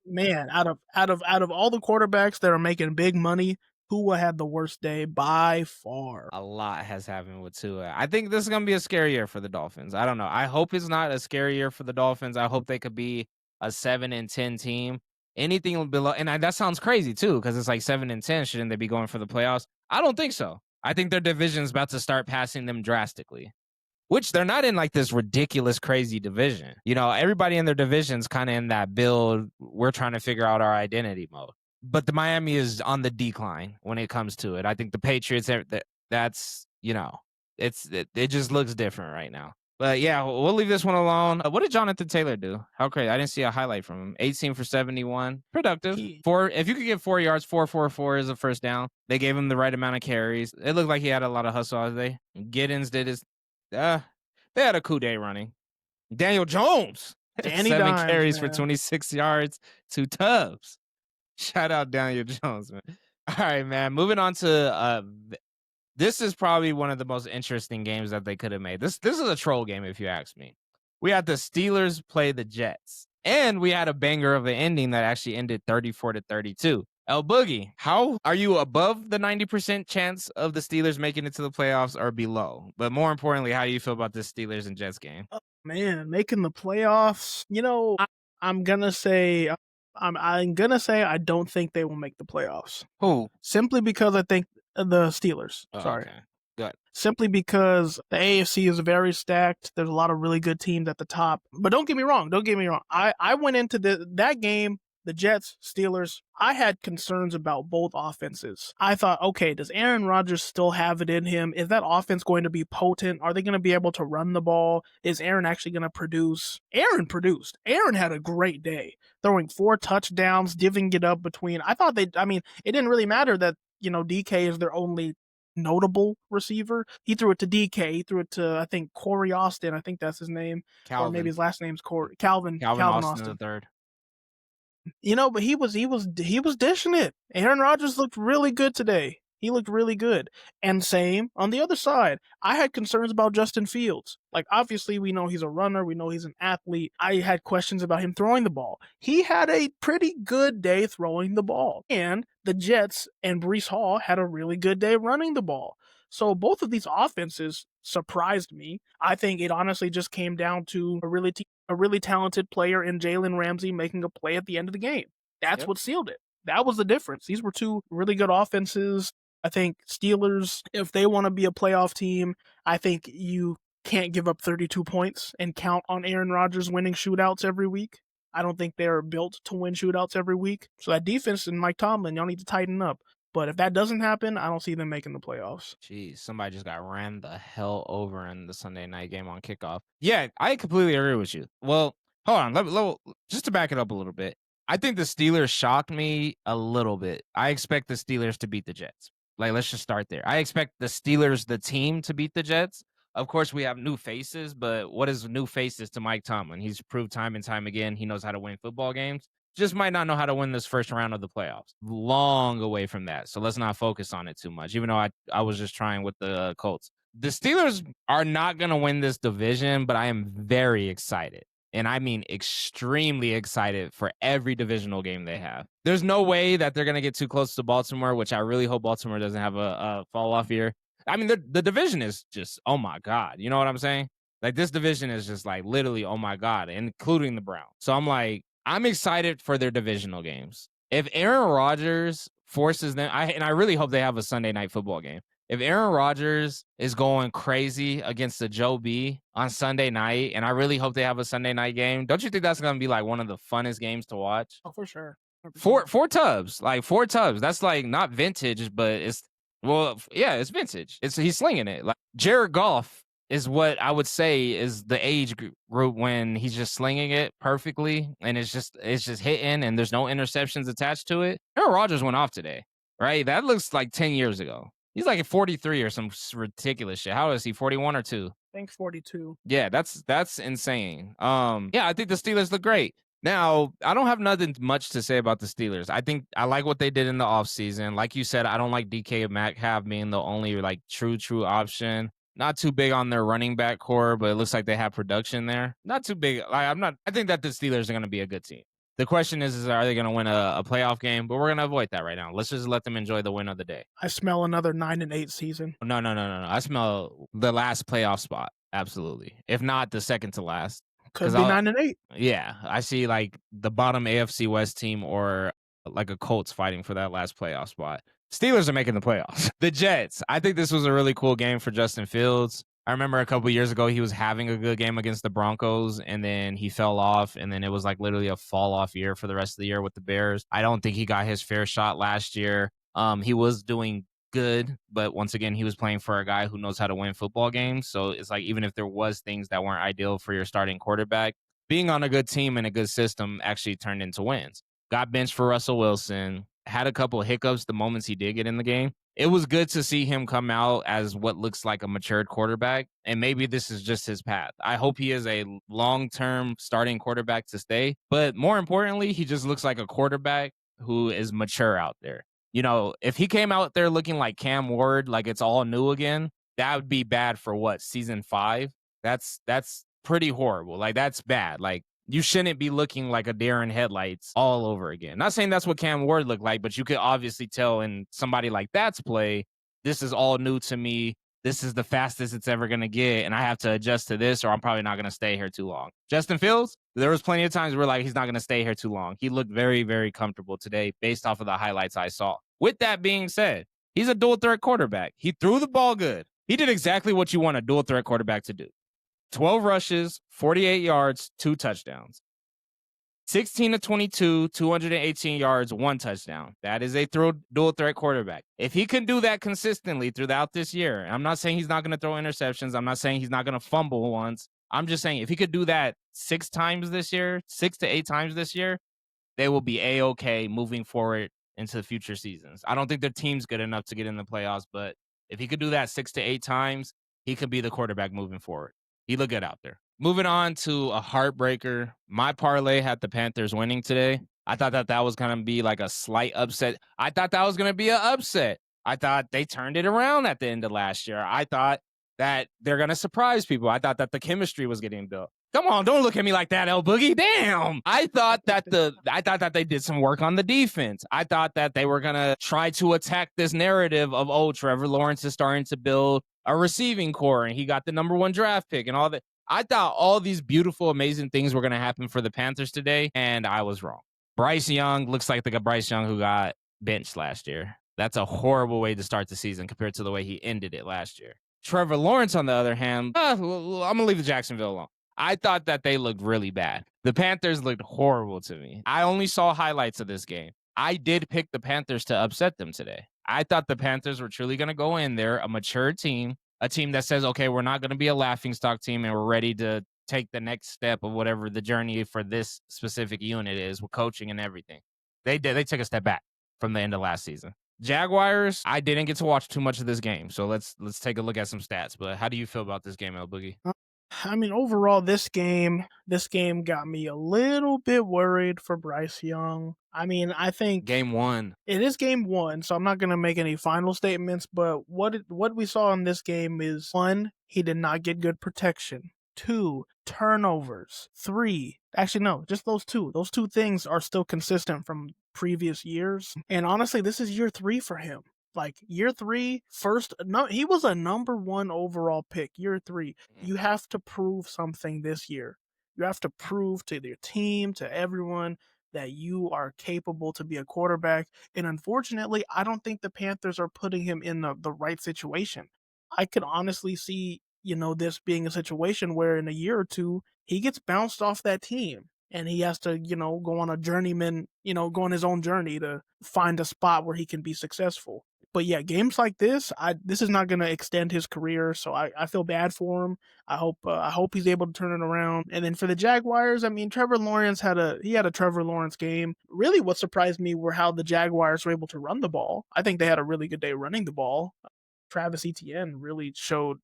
S2: man, out of all the quarterbacks that are making big money, Tua had the worst day by far.
S1: A lot has happened with Tua. I think this is gonna be a scary year for the Dolphins. I don't know. I hope it's not a scary year for the Dolphins. I hope they could be a 7-10 team. Anything below, and that sounds crazy too, because it's like 7-10. Shouldn't they be going for the playoffs? I don't think so. I think their division is about to start passing them drastically. Which they're not in like this ridiculous, crazy division. You know, everybody in their division's kind of in that build. We're trying to figure out our identity mode. But the Miami is on the decline when it comes to it. I think the Patriots, that's, you know, it just looks different right now. But yeah, we'll leave this one alone. What did Jonathan Taylor do? How crazy. I didn't see a highlight from him. 18 for 71. Productive.
S2: He
S1: If you could get 4 yards, 4 is a first down. They gave him the right amount of carries. It looked like he had a lot of hustle today. Giddens did his uh, they had a coup day running. Daniel Jones,
S2: Danny
S1: 7
S2: Dimes,
S1: carries for
S2: man.
S1: 26 yards, 2 tubs. Shout out Daniel Jones, man. All right, man. Moving on to this is probably one of the most interesting games that they could have made. This is a troll game, if you ask me. We had the Steelers play the Jets, and we had a banger of an ending that actually ended 34-32. El.Boogie, how are you above the 90% chance of the Steelers making it to the playoffs or below? But more importantly, how do you feel about this Steelers and Jets game?
S2: Oh, man, making the playoffs. I'm gonna say I'm gonna say I don't think they will make the playoffs.
S1: Who?
S2: Simply because I think the Steelers.
S1: Oh,
S2: Sorry.
S1: okay. Good.
S2: Simply because the AFC is very stacked. There's a lot of really good teams at the top. But don't get me wrong. Don't get me wrong. I went into that game, the Jets, Steelers. I had concerns about both offenses. I thought, okay, does Aaron Rodgers still have it in him? Is that offense going to be potent? Are they going to be able to run the ball? Is Aaron actually going to produce? Aaron produced. Aaron had a great day, throwing 4 touchdowns, divvying it up between. I mean, it didn't really matter that, DK is their only notable receiver. He threw it to DK. He threw it to, I think, Corey Austin. I think that's his name. Or maybe
S1: Calvin.
S2: his last name's Corey. Calvin
S1: Austin the
S2: Austin.
S1: third.
S2: But he was dishing it. Aaron Rodgers looked really good today. He looked really good. And same on the other side. I had concerns about Justin Fields. Like, obviously, we know he's a runner. We know he's an athlete. I had questions about him throwing the ball. He had a pretty good day throwing the ball. And the Jets and Brees Hall had a really good day running the ball. So both of these offenses surprised me. I think it honestly just came down to a really talented player in Jalen Ramsey making a play at the end of the game. That's
S1: Yep.
S2: what sealed it. That was the difference. These were two really good offenses. I think Steelers, if they want to be a playoff team, I think you can't give up 32 points and count on Aaron Rodgers winning shootouts every week. I don't think they're built to win shootouts every week. So that defense and Mike Tomlin, y'all need to tighten up. But if that doesn't happen, I don't see them making the playoffs.
S1: Jeez, somebody just got ran the hell over in the Sunday night game on kickoff. Yeah, I completely agree with you. Well, hold on. Just to back it up a little bit. I think the Steelers shocked me a little bit. I expect the Steelers to beat the Jets. Like, let's just start there. I expect the Steelers, the team, to beat the Jets. Of course, we have new faces, but what is new faces to Mike Tomlin? He's proved time and time again he knows how to win football games. Just might not know how to win this first round of the playoffs. Long away from that. So let's not focus on it too much, even though I was just trying with the Colts. The Steelers are not going to win this division, but I am very excited. And I mean extremely excited for every divisional game they have. There's no way that they're going to get too close to Baltimore, which I really hope Baltimore doesn't have a fall off year. I mean, the division is just, oh my God. You know what I'm saying? Like, this division is just like literally, oh my God, including the Browns. So I'm like, I'm excited for their divisional games. If Aaron Rodgers forces them, and I really hope they have a Sunday night football game. If Aaron Rodgers is going crazy against the Joe B on Sunday night, and I really hope they have a Sunday night game, don't you think that's going to be like one of the funnest games to watch?
S2: Oh, for sure. 100%.
S1: Four tubs, like 4 tubs. That's like not vintage, but it's, well, yeah, it's vintage. He's slinging it. Like, Jared Goff is what I would say is the age group when he's just slinging it perfectly, and it's just hitting, and there's no interceptions attached to it. Aaron Rodgers went off today, right? That looks like 10 years ago. He's like at 43 or some ridiculous shit. How is he? 41 or 2?
S2: I think 42.
S1: Yeah, that's insane. Yeah, I think the Steelers look great. Now, I don't have nothing much to say about the Steelers. I think I like what they did in the offseason. Like you said, I don't like DK Metcalf being the only like true option. Not too big on their running back core, but it looks like they have production there. Not too big. I think that the Steelers are going to be a good team. The question is are they going to win a playoff game? But we're going to avoid that right now. Let's just let them enjoy the win of the day.
S2: I smell another 9-8 season.
S1: No. I smell the last playoff spot. Absolutely. If not the second to last.
S2: Could be 9-8.
S1: Yeah. I see like the bottom AFC West team or like a Colts fighting for that last playoff spot. Steelers are making the playoffs. The Jets. I think this was a really cool game for Justin Fields. I remember a couple years ago, he was having a good game against the Broncos, and then he fell off, and then it was like literally a fall-off year for the rest of the year with the Bears. I don't think he got his fair shot last year. He was doing good, but once again, he was playing for a guy who knows how to win football games. So it's like, even if there was things that weren't ideal for your starting quarterback, being on a good team and a good system actually turned into wins. Got benched for Russell Wilson, had a couple of hiccups the moments he did get in the game. It was good to see him come out as what looks like a matured quarterback, and maybe this is just his path. I hope he is a long-term starting quarterback to stay, but more importantly, he just looks like a quarterback who is mature out there. You know, if he came out there looking like Cam Ward, like it's all new again, that would be bad for what, season 5? That's pretty horrible. Like, that's bad. Like, you shouldn't be looking like a deer in headlights all over again. Not saying that's what Cam Ward looked like, but you could obviously tell in somebody like that's play, this is all new to me. This is the fastest it's ever going to get, and I have to adjust to this, or I'm probably not going to stay here too long. Justin Fields, there was plenty of times where like he's not going to stay here too long. He looked very, very comfortable today based off of the highlights I saw. With that being said, he's a dual threat quarterback. He threw the ball good. He did exactly what you want a dual threat quarterback to do. 12 rushes, 48 yards, 2 touchdowns. 16 to 22, 218 yards, 1 touchdown. That is a dual threat quarterback. If he can do that consistently throughout this year, I'm not saying he's not going to throw interceptions. I'm not saying he's not going to fumble once. I'm just saying if he could do that 6 times this year, 6 to 8 times this year, they will be A-okay moving forward into the future seasons. I don't think their team's good enough to get in the playoffs, but if he could do that 6 to 8 times, he could be the quarterback moving forward. He looked good out there. Moving on to a heartbreaker. My parlay had the Panthers winning today. I thought that was going to be like a slight upset. I thought that was going to be an upset. I thought they turned it around at the end of last year. I thought that they're going to surprise people. I thought that the chemistry was getting built. Come on, don't look at me like that, El.Boogie. Damn. I thought that they did some work on the defense. I thought that they were going to try to attack this narrative of, oh, Trevor Lawrence is starting to build a receiving core and he got the number 1 draft pick and all that. I thought all these beautiful, amazing things were going to happen for the Panthers today, and I was wrong. Bryce Young looks like the Bryce Young who got benched last year. That's a horrible way to start the season compared to the way he ended it last year. Trevor Lawrence, on the other hand, I'm going to leave the Jacksonville alone. I thought that they looked really bad. The Panthers looked horrible to me. I only saw highlights of this game. I did pick the Panthers to upset them today. I thought the Panthers were truly going to go in there, a mature team, a team that says, okay, we're not going to be a laughingstock team and we're ready to take the next step of whatever the journey for this specific unit is with coaching and everything. They did. They took a step back from the end of last season. Jaguars, I didn't get to watch too much of this game, so let's take a look at some stats. But how do you feel about this game, El Boogie?
S2: Uh, I mean, overall, this game got me a little bit worried for Bryce Young. I mean, I think
S1: Game one.
S2: it is game one, so I'm not going to make any final statements. But what we saw in this game is one, he did not get good protection. Two, turnovers. Three, actually no, just those two. Those two things are still consistent from previous years. And honestly, this is year three for him. Like year three, first, no, he was a number one overall pick. Year three,
S1: Mhm.
S2: you have to prove something this year. You have to prove to your team, to everyone, that you are capable to be a quarterback. And unfortunately, I don't think the Panthers are putting him in the right situation. I could honestly see, this being a situation where in a year or two, he gets bounced off that team and he has to, go on a journeyman, go on his own journey to find a spot where he can be successful. But yeah, games like this is not going to extend his career, so I feel bad for him. I hope he's able to turn it around. And then for the Jaguars, I mean, Trevor Lawrence had a Trevor Lawrence game. Really, what surprised me were how the Jaguars were able to run the ball. I think they had a really good day running the ball. Travis Etienne really showed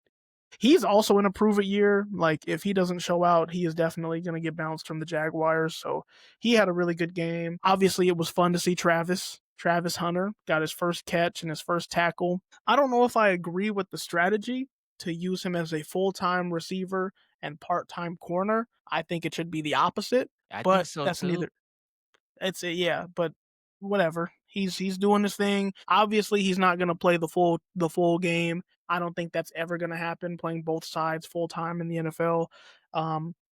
S2: he's also in a prove it year. Like if he doesn't show out, he is definitely going to get bounced from the Jaguars. So he had a really good game. Obviously, it was fun to see Travis Hunter got his first catch and his first tackle. I don't know if I agree with the strategy to use him as a full-time receiver and part-time corner. I think it should be the opposite,
S1: I think
S2: but
S1: so
S2: that's
S1: too.
S2: neither it's a yeah, but whatever. He's doing his thing. Obviously, he's not gonna play the full game. I don't think that's ever gonna happen. Playing both sides full time in the NFL.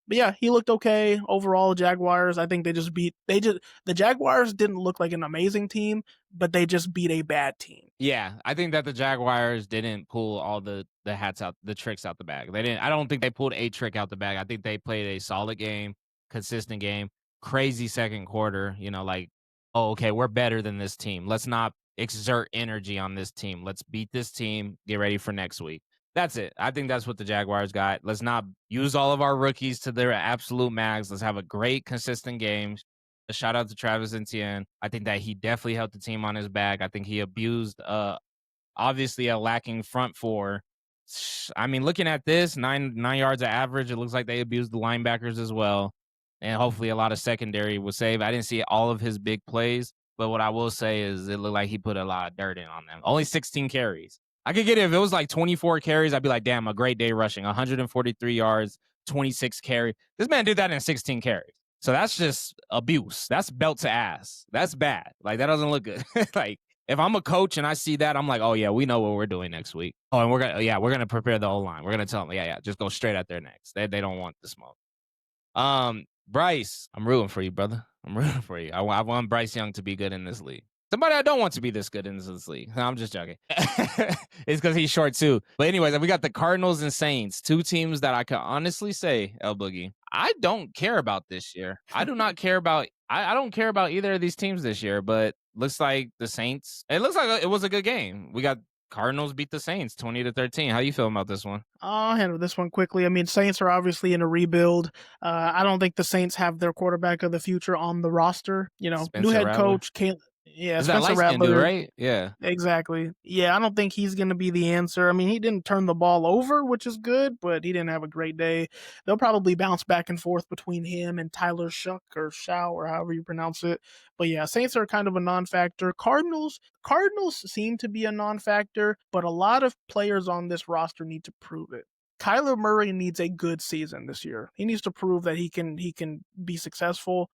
S2: But yeah, he looked okay overall. Jaguars. I think the Jaguars didn't look like an amazing team, but they just beat a bad team.
S1: Yeah, I think that the Jaguars didn't pull all the hats out, the tricks out the bag. They didn't. I don't think they pulled a trick out the bag. I think they played a solid game, consistent game. Crazy second quarter. Like, oh, okay, we're better than this team. Let's not exert energy on this team. Let's beat this team. Get ready for next week. That's it. I think that's what the Jaguars got. Let's not use all of our rookies to their absolute max. Let's have a great, consistent game. A shout out to Travis Etienne. I think that he definitely helped the team on his back. I think he abused obviously a lacking front four. I mean, looking at this, nine yards of average, it looks like they abused the linebackers as well. And hopefully a lot of secondary was saved. I didn't see all of his big plays, but what I will say is it looked like he put a lot of dirt in on them. Only 16 carries. I could get it if it was like 24 carries, I'd be like, damn, a great day rushing. 143 yards, 26 carry. This man did that in 16 carries. So that's just abuse. That's belt to ass. That's bad. Like that doesn't look good. Like if I'm a coach and I see that, I'm like, oh yeah, we know what we're doing next week. Oh, and we're gonna prepare the whole line. We're gonna tell them, yeah, just go straight out there next. They don't want the smoke. Bryce, I'm rooting for you, brother. I'm rooting for you. I want Bryce Young to be good in this league. Somebody I don't want to be this good in this league. No, I'm just joking. It's because he's short too. But anyways, we got the Cardinals and Saints, two teams that I can honestly say, El Boogie, I don't care about this year. I do not care about. I don't care about either of these teams this year. But looks like the Saints. It looks like it was a good game. We got Cardinals beat the Saints 20-13. How you feel about this one?
S2: I'll handle this one quickly. I mean, Saints are obviously in a rebuild. I don't think the Saints have their quarterback of the future on the roster. New
S1: Spencer
S2: head
S1: Rattler.
S2: coach, yeah,
S1: Is that
S2: Spencer
S1: light skinned dude,
S2: Rattler.
S1: right? Yeah.
S2: Exactly. Yeah, I don't think he's going to be the answer. I mean, he didn't turn the ball over, which is good, but he didn't have a great day. They'll probably bounce back and forth between him and Tyler Shuck or Shao or however you pronounce it. But yeah, Saints are kind of a non-factor. Cardinals seem to be a non-factor, but a lot of players on this roster need to prove it. Kyler Murray needs a good season this year. He needs to prove that he can be successful.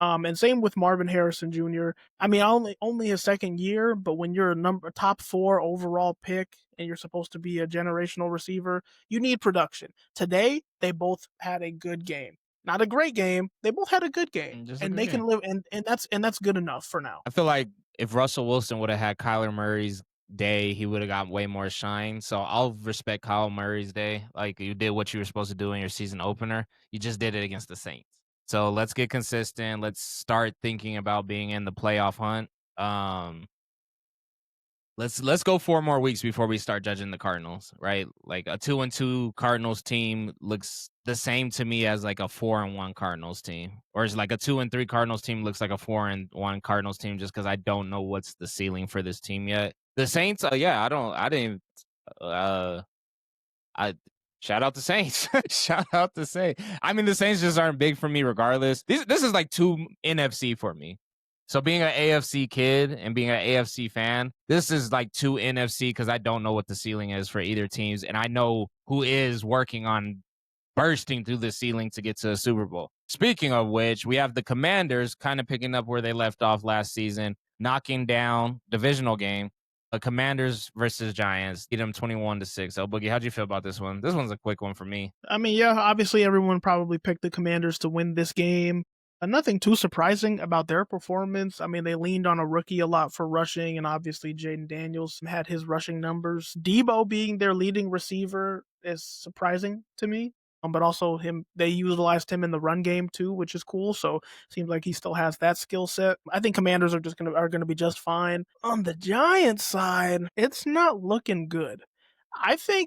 S2: And same with Marvin Harrison Jr. I mean, only his second year, but when you're a top 4 overall pick and you're supposed to be a generational receiver, you need production. Today, they both had a good game. Not a great game. They both had a good game.
S1: Just a
S2: And
S1: good
S2: they
S1: game.
S2: can live and that's good enough for now.
S1: I feel like if Russell Wilson would have had Kyler Murray's day, he would have got way more shine. So I'll respect Kyle Murray's day. Like you did what you were supposed to do in your season opener. You just did it against the Saints. So let's get consistent. Let's start thinking about being in the playoff hunt. Um, Let's go 4 more weeks before we start judging the Cardinals, right? Like a 2-2 Cardinals team looks the same to me as like a 4-1 Cardinals team. Or is like a 2-3 Cardinals team looks like a 4-1 Cardinals team just because I don't know what's the ceiling for this team yet. The Saints, yeah, I didn't I shout out the Saints. Shout out the Saints. I mean, the Saints just aren't big for me regardless. This is like too NFC for me. So being an AFC kid and being an AFC fan, this is like too NFC because I don't know what the ceiling is for either teams. And I know who is working on bursting through the ceiling to get to a Super Bowl. Speaking of which, we have the Commanders kind of picking up where they left off last season, knocking down divisional game. The Commanders versus Giants, beat them 21-6. El.Boogie, how'd you feel about this one? This one's a quick one for me.
S2: I mean, yeah, obviously everyone probably picked the Commanders to win this game. Nothing too surprising about their performance. I mean, they leaned on a rookie a lot for rushing, and obviously Jaden Daniels had his rushing numbers. Debo being their leading receiver is surprising to me. But also they utilized him in the run game too, which is cool. So seems like he still has that skill set. I think Commanders are gonna be just fine. On the Giants side, it's not looking good.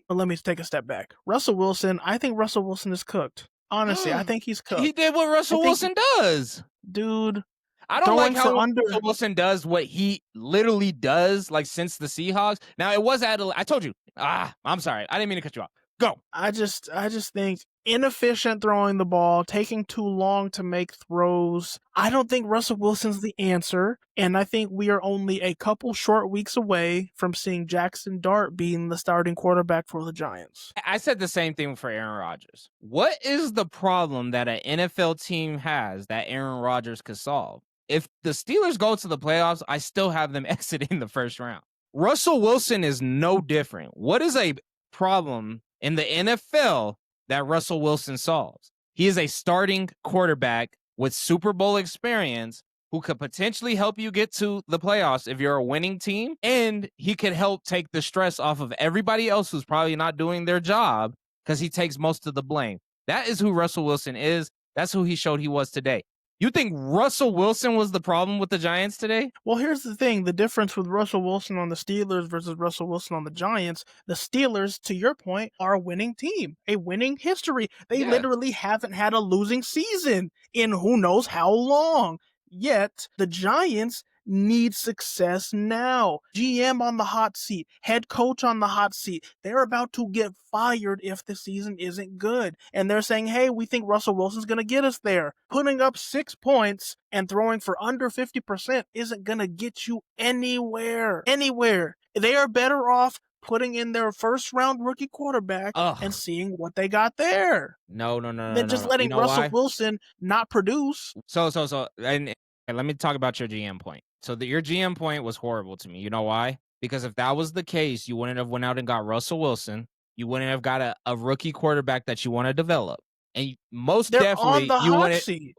S2: Let me take a step back. I think Russell Wilson is cooked. Honestly, I think he's cooked.
S1: He did what Russell Wilson does.
S2: Dude,
S1: I don't like how Russell Wilson does what he literally does, like since the Seahawks. Now it was I told you. I'm sorry. I didn't mean to cut you off. Go.
S2: I just think inefficient throwing the ball, taking too long to make throws. I don't think Russell Wilson's the answer, and I think we are only a couple short weeks away from seeing Jackson Dart being the starting quarterback for the Giants.
S1: I said the same thing for Aaron Rodgers. What is the problem that an NFL team has that Aaron Rodgers could solve? If the Steelers go to the playoffs, I still have them exiting the first round. Russell Wilson is no different. What is a problem in the NFL that Russell Wilson solves? He is a starting quarterback with Super Bowl experience who could potentially help you get to the playoffs if you're a winning team, and he could help take the stress off of everybody else who's probably not doing their job because he takes most of the blame. That is who Russell Wilson is. That's who he showed he was today. You think Russell Wilson was the problem with the Giants today?
S2: Well, here's the thing. The difference with Russell Wilson on the Steelers versus Russell Wilson on the Giants, the Steelers, to your point, are a winning team, a winning history. They literally haven't had a losing season in who knows how long. Yet, the Giants need success now. GM on the hot seat, head coach on the hot seat. They're about to get fired if the season isn't good. And they're saying, hey, we think Russell Wilson's going to get us there. Putting up 6 points and throwing for under 50% isn't going to get you anywhere. Anywhere. They are better off putting in their first round rookie quarterback and seeing what they got there.
S1: No.
S2: Than just letting Russell Wilson not produce.
S1: And let me talk about your GM point. So your GM point was horrible to me. You know why? Because if that was the case, you wouldn't have went out and got Russell Wilson. You wouldn't have got a rookie quarterback that you want to develop. And definitely,
S2: on the
S1: you
S2: hot
S1: wouldn't.
S2: Seat.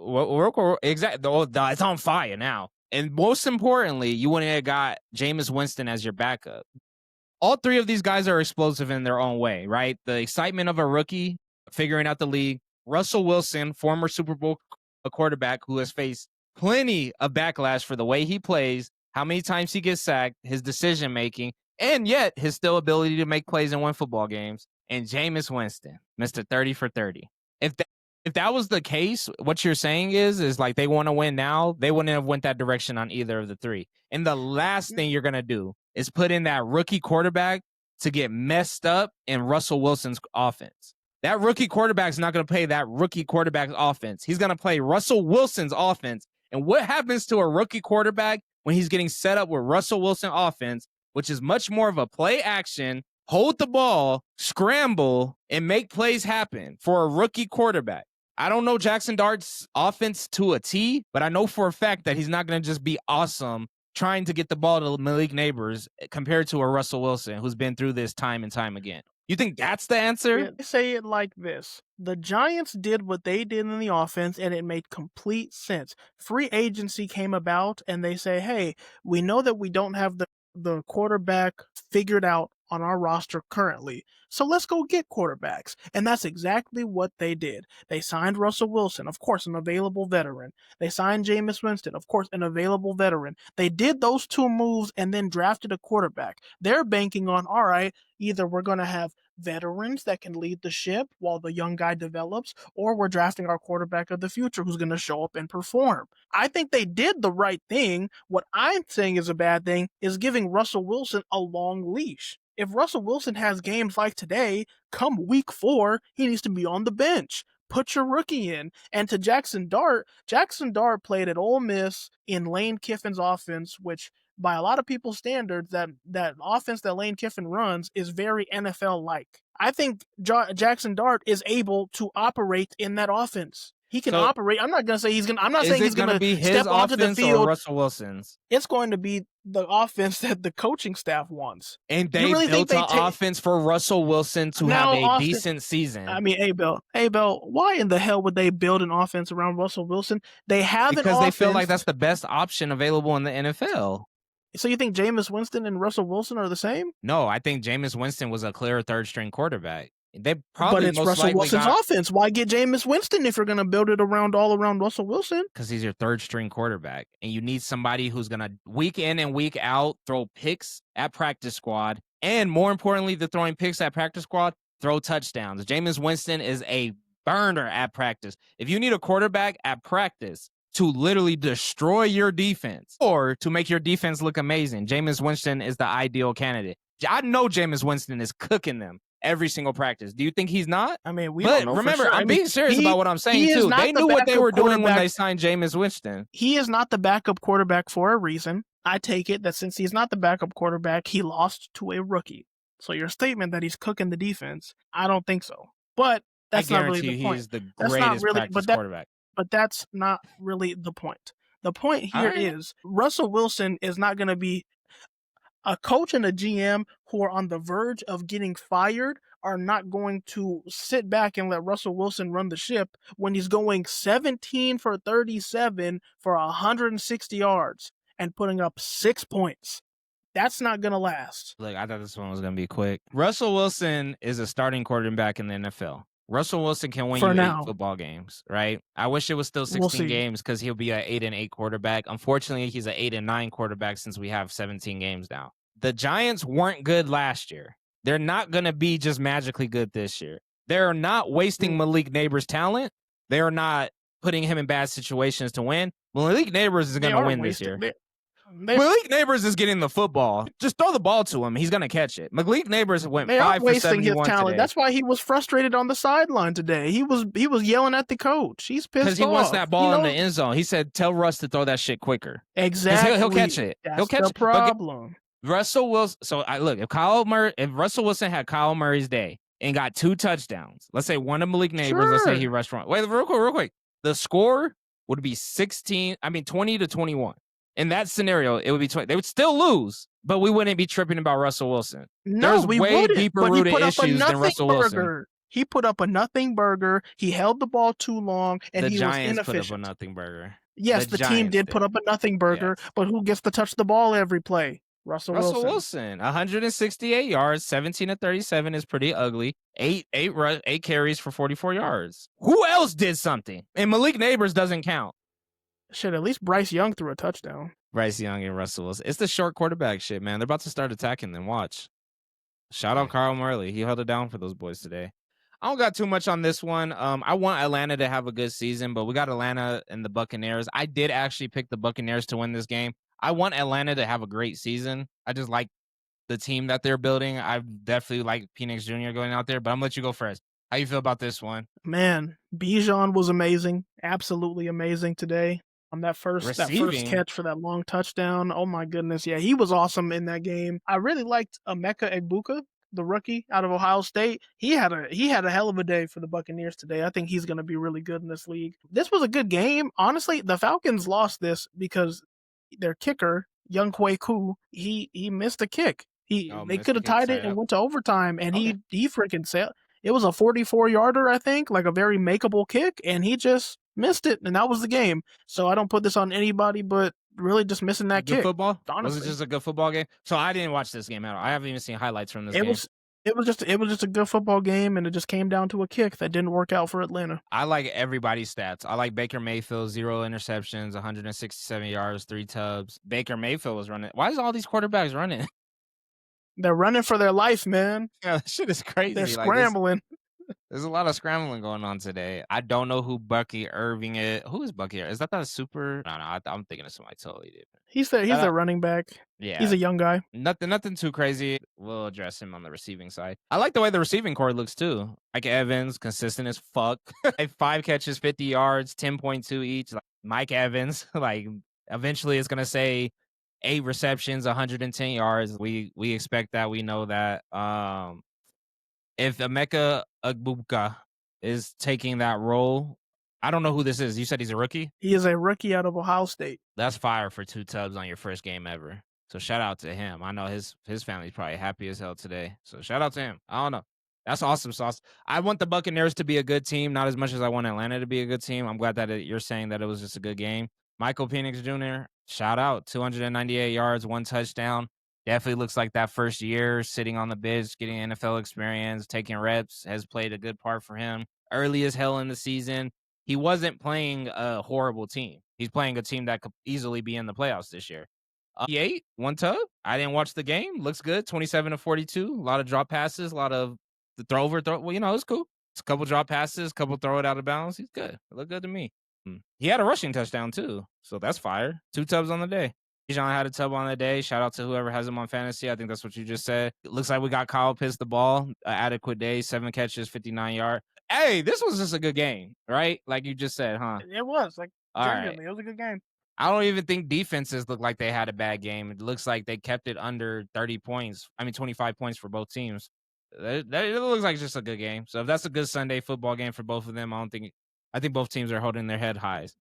S1: Exactly. It's on fire now. And most importantly, you wouldn't have got Jameis Winston as your backup. All three of these guys are explosive in their own way, right? The excitement of a rookie figuring out the league. Russell Wilson, former Super Bowl quarterback who has faced plenty of backlash for the way he plays, how many times he gets sacked, his decision making, and yet his still ability to make plays and win football games. And Jameis Winston, Mr. 30 for 30. If that was the case, what you're saying is like they want to win now, they wouldn't have went that direction on either of the three. And the last thing you're going to do is put in that rookie quarterback to get messed up in Russell Wilson's offense. That rookie quarterback's not going to play that rookie quarterback's offense. He's going to play Russell Wilson's offense. And what happens to a rookie quarterback when he's getting set up with Russell Wilson offense, which is much more of a play action, hold the ball, scramble, and make plays happen for a rookie quarterback? I don't know Jackson Dart's offense to a T, but I know for a fact that he's not going to just be awesome trying to get the ball to Malik Neighbors compared to a Russell Wilson who's been through this time and time again. You think that's the answer?
S2: Yeah, say it like this. The Giants did what they did in the offense, and it made complete sense. Free agency came about, and they say, hey, we know that we don't have the quarterback figured out on our roster currently. So let's go get quarterbacks. And that's exactly what they did. They signed Russell Wilson, of course, an available veteran. They signed Jameis Winston, of course, an available veteran. They did those two moves and then drafted a quarterback. They're banking on, all right, either we're going to have veterans that can lead the ship while the young guy develops, or we're drafting our quarterback of the future who's going to show up and perform. I think they did the right thing. What I'm saying is a bad thing is giving Russell Wilson a long leash. If Russell Wilson has games like today, come week 4, he needs to be on the bench. Put your rookie in. And to Jackson Dart played at Ole Miss in Lane Kiffin's offense, which by a lot of people's standards, that offense that Lane Kiffin runs is very NFL-like. I think Jackson Dart is able to operate in that offense. He can operate. I'm not going to say he's going to, I'm not saying he's going to step onto the field.
S1: Or Russell Wilson's?
S2: It's going to be the offense that the coaching staff wants.
S1: And they really built an offense for Russell Wilson to have a decent season.
S2: I mean, Bell, why in the hell would they build an offense around Russell Wilson? They have an offense.
S1: Because they feel like that's the best option available in the NFL.
S2: So you think Jameis Winston and Russell Wilson are the same?
S1: No, I think Jameis Winston was a clear third-string quarterback. They probably,
S2: but it's Russell Wilson's offense. Why get Jameis Winston if you're going to build it all around Russell Wilson?
S1: Because he's your third-string quarterback, and you need somebody who's going to week in and week out throw picks at practice squad, and more importantly, the throwing picks at practice squad, throw touchdowns. Jameis Winston is a burner at practice. If you need a quarterback at practice to literally destroy your defense or to make your defense look amazing, Jameis Winston is the ideal candidate. I know Jameis Winston is cooking them every single practice. Do you think he's not?
S2: I mean, we don't know.
S1: Remember,
S2: for sure.
S1: I'm being serious about what I'm saying too. They knew what they were doing when they signed Jameis Winston.
S2: He is not the backup quarterback for a reason. I take it that since he's not the backup quarterback, he lost to a rookie. So your statement that he's cooking the defense, I don't think so. But that's not really the point.
S1: He's the greatest practice quarterback.
S2: But that's not really the point. The point here is Russell Wilson is not going to be a coach and a GM who are on the verge of getting fired are not going to sit back and let Russell Wilson run the ship when he's going 17 for 37 for 160 yards and putting up 6 points. That's not going to last.
S1: Look, I thought this one was going to be quick. Russell Wilson is a starting quarterback in the NFL. Russell Wilson can win you 8 football games, right? I wish it was still 16 games because he'll be an 8-8 quarterback. Unfortunately, he's an 8-9 quarterback since we have 17 games now. The Giants weren't good last year. They're not going to be just magically good this year. They're not wasting Malik Neighbors' talent. They're not putting him in bad situations to win. Malik Neighbors is going to win this year. Malik Neighbors is getting the football. Just throw the ball to him. He's going to catch it. Malik Neighbors went 5 for 71 today.
S2: That's why he was frustrated on the sideline today. He was yelling at the coach. He's pissed off.
S1: Because he wants that ball in the end zone. He said, tell Russ to throw that shit quicker.
S2: Exactly.
S1: He'll catch it.
S2: He'll catch the problem.
S1: Russell Wilson. So look, if Russell Wilson had Kyle Murray's day and got 2 touchdowns, let's say one of Malik Neighbors, let's say he rushed front. Wait, real quick. The score would be 20 to 21. In that scenario, it would be 20. They would still lose, but we wouldn't be tripping about Russell Wilson.
S2: No,
S1: there's
S2: we
S1: way
S2: wouldn't,
S1: deeper rooted issues than Russell Wilson.
S2: He put up a nothing burger. He held the ball too long, and he was inefficient.
S1: Put up a nothing burger.
S2: Yes, the team did put up a nothing burger, but who gets to touch the ball every play? Russell
S1: Wilson. 168 yards, 17 to 37 is pretty ugly. 8 carries for 44 yards. Who else did something? And Malik Neighbors doesn't count.
S2: Shit, at least Bryce Young threw a touchdown.
S1: Bryce Young and Russell Wilson. It's the short quarterback shit, man. They're about to start attacking them. Watch. Shout out Carl Murley. He held it down for those boys today. I don't got too much on this one. I want Atlanta to have a good season, but we got Atlanta and the Buccaneers. I did actually pick the Buccaneers to win this game. I want Atlanta to have a great season. I just like the team that they're building. I definitely like Penix Jr. going out there, but I'm going to let you go first. How you feel about this one?
S2: Man, Bijan was amazing. Absolutely amazing today. On that first catch for that long touchdown. Oh my goodness. Yeah, he was awesome in that game. I really liked Emeka Egbuka, the rookie out of Ohio State. He had a hell of a day for the Buccaneers today. I think he's going to be really good in this league. This was a good game. Honestly, the Falcons lost this because their kicker, Younghoe Koo, he missed a kick. They could have tied it and went to overtime, and he freaking said it was a 44-yarder, I think, like a very makeable kick, and he just missed it, and that was the game. So I don't put this on anybody but really just missing that
S1: Good
S2: kick,
S1: football? Was it
S2: honestly.
S1: just a good football game? So I didn't watch this game at all. I haven't even seen highlights from this
S2: It
S1: game.
S2: was it was just a good football game, and it just came down to a kick that didn't work out for Atlanta.
S1: I like everybody's stats. I like Baker Mayfield, 0 interceptions, 167 yards, 3 tubs. Baker Mayfield was running. Why is all these quarterbacks running?
S2: They're running for their life, man.
S1: Yeah, that shit is
S2: They're
S1: crazy. Like this
S2: scrambling.
S1: there's a lot of scrambling going on today. I don't know who Bucky Irving is. Who is Bucky? Is that super? No, I'm thinking of somebody totally different.
S2: He's
S1: Shout
S2: their
S1: out.
S2: running back. He's
S1: Yeah,
S2: a young guy.
S1: nothing too crazy. We'll address him on the receiving side. I like the way the receiving core looks too. Like Evans, consistent as fuck. Like 5 catches, 50 yards, 10.2 each. Like Mike Evans, like eventually it's gonna say 8 receptions, 110 yards. We expect that. We know that. If Emeka Egbuka is taking that role, I don't know who this is. You said he's a rookie?
S2: He is a rookie out of Ohio State.
S1: That's fire for 2 tubs on your first game ever. So shout out to him. I know his family's probably happy as hell today. So shout out to him. I don't know. That's awesome sauce. I want the Buccaneers to be a good team, not as much as I want Atlanta to be a good team. I'm glad that you're saying that it was just a good game. Michael Penix Jr., shout out. 298 yards, 1 touchdown. Definitely looks like that first year sitting on the bench, getting NFL experience, taking reps has played a good part for him. Early as hell in the season, he wasn't playing a horrible team. He's playing a team that could easily be in the playoffs this year. 8, 1 tub. I didn't watch the game. Looks good. 27 to 42. A lot of drop passes, a lot of the throw. Well, it's cool. It's a couple drop passes, couple throw it out of bounds. He's good. It looked good to me. He had a rushing touchdown too. So that's fire. 2 tubs on the day. Bijan had a tub on the day. Shout out to whoever has him on fantasy. I think that's what you just said. It looks like we got Kyle Pitts the ball. Adequate day. 7 catches, 59 yards. Hey, this was just a good game, right? Like you just said, huh?
S2: It was like
S1: All right.
S2: genuinely, it was a good game.
S1: I don't even think defenses look like they had a bad game. It looks like they kept it under 30 points. I mean, 25 points for both teams. It looks like just a good game. So if that's a good Sunday football game for both of them, I think both teams are holding their head highs.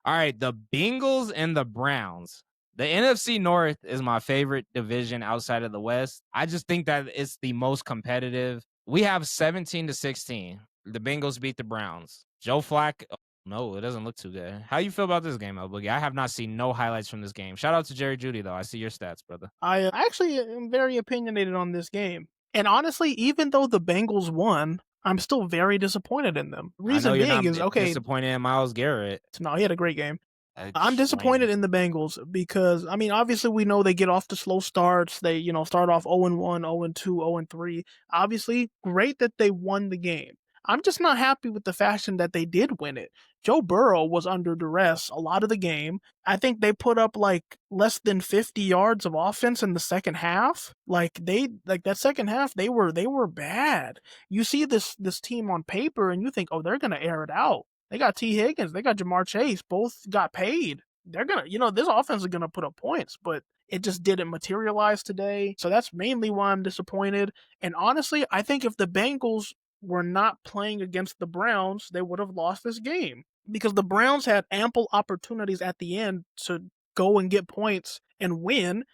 S1: All right, the Bengals and the Browns. The NFC North is my favorite division outside of the West. I just think that it's the most competitive. We have 17 to 16. The Bengals beat the Browns. Joe Flacco. No, it doesn't look too good. How you feel about this game, El.boogie? I have not seen no highlights from this game. Shout out to Jerry Judy, though. I see your stats, brother.
S2: I actually am very opinionated on this game. And honestly, even though the Bengals won, I'm still very disappointed in them.
S1: I know
S2: Reason
S1: you're
S2: being
S1: not
S2: is okay,
S1: disappointed in Myles Garrett.
S2: no, he had a great game. I'm disappointed
S1: Explain.
S2: in the Bengals because I mean, obviously we know they get off to slow starts. They, start off 0-1, 0-2, 0-3. Obviously, great that they won the game. I'm just not happy with the fashion that they did win it. Joe Burrow was under duress a lot of the game. I think they put up like less than 50 yards of offense in the second half. Like that second half they were bad. You see this team on paper and you think, "Oh, they're going to air it out." They got T. Higgins. They got Jamar Chase. Both got paid. They're going to, this offense is going to put up points, but it just didn't materialize today. So that's mainly why I'm disappointed. And honestly, I think if the Bengals were not playing against the Browns, they would have lost this game because the Browns had ample opportunities at the end to go and get points and win,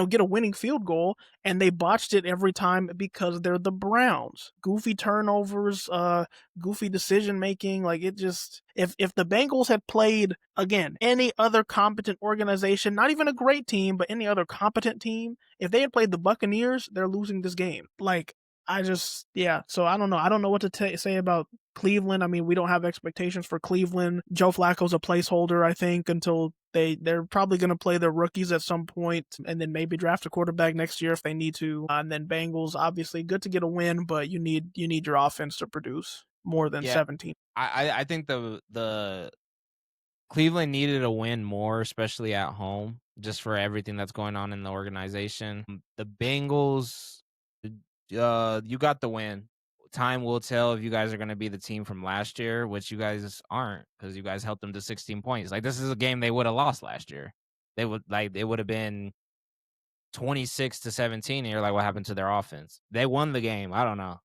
S2: get a winning field goal, and they botched it every time because they're the Browns. Goofy turnovers, goofy decision making, like it just if the Bengals had played again any other competent organization, not even a great team, but any other competent team, if they had played the Buccaneers, they're losing this game. Like yeah. So I don't know. I don't know what to say about Cleveland. I mean, we don't have expectations for Cleveland. Joe Flacco's a placeholder, I think, until they're probably going to play their rookies at some point and then maybe draft a quarterback next year if they need to. And then Bengals, obviously, good to get a win, but you need your offense to produce more than
S1: Yeah,
S2: 17.
S1: I think the Cleveland needed a win more, especially at home, just for everything that's going on in the organization. The Bengals, you got the win. Time will tell if you guys are going to be the team from last year, which you guys aren't because you guys helped them to 16 points. Like this is a game they would have lost last year. They would have been 26 to 17. And you're like, what happened to their offense? They won the game. I don't know.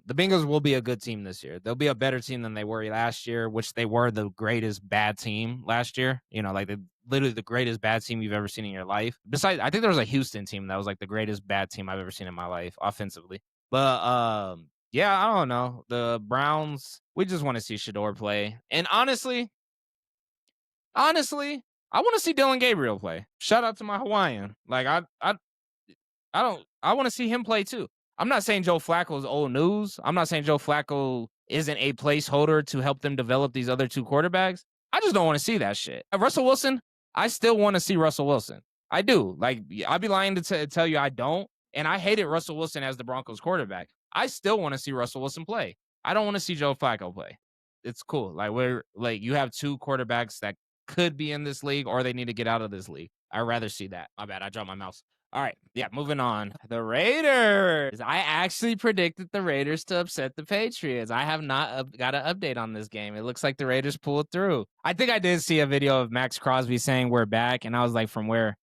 S1: The Bengals will be a good team this year. They'll be a better team than they were last year, which they were the greatest bad team last year. Like literally the greatest bad team you've ever seen in your life. Besides, I think there was a Houston team that was like the greatest bad team I've ever seen in my life offensively. But yeah, I don't know. The Browns, we just want to see Shador play. And honestly, I want to see Dylan Gabriel play. Shout out to my Hawaiian. Like I don't. I want to see him play too. I'm not saying Joe Flacco is old news. I'm not saying Joe Flacco isn't a placeholder to help them develop these other two quarterbacks. I just don't want to see that shit. Russell Wilson, I still want to see Russell Wilson. I do. Like, I'd be lying to tell you I don't. And I hated Russell Wilson as the Broncos quarterback. I still want to see Russell Wilson play. I don't want to see Joe Flacco play. It's cool. Like, we're like, you have two quarterbacks that could be in this league or they need to get out of this league. I'd rather see that. My bad. I dropped my mouse. All right. Yeah, moving on. The Raiders. I actually predicted the Raiders to upset the Patriots. I have not got an update on this game. It looks like the Raiders pulled through. I think I did see a video of Max Crosby saying we're back, and I was like, from where?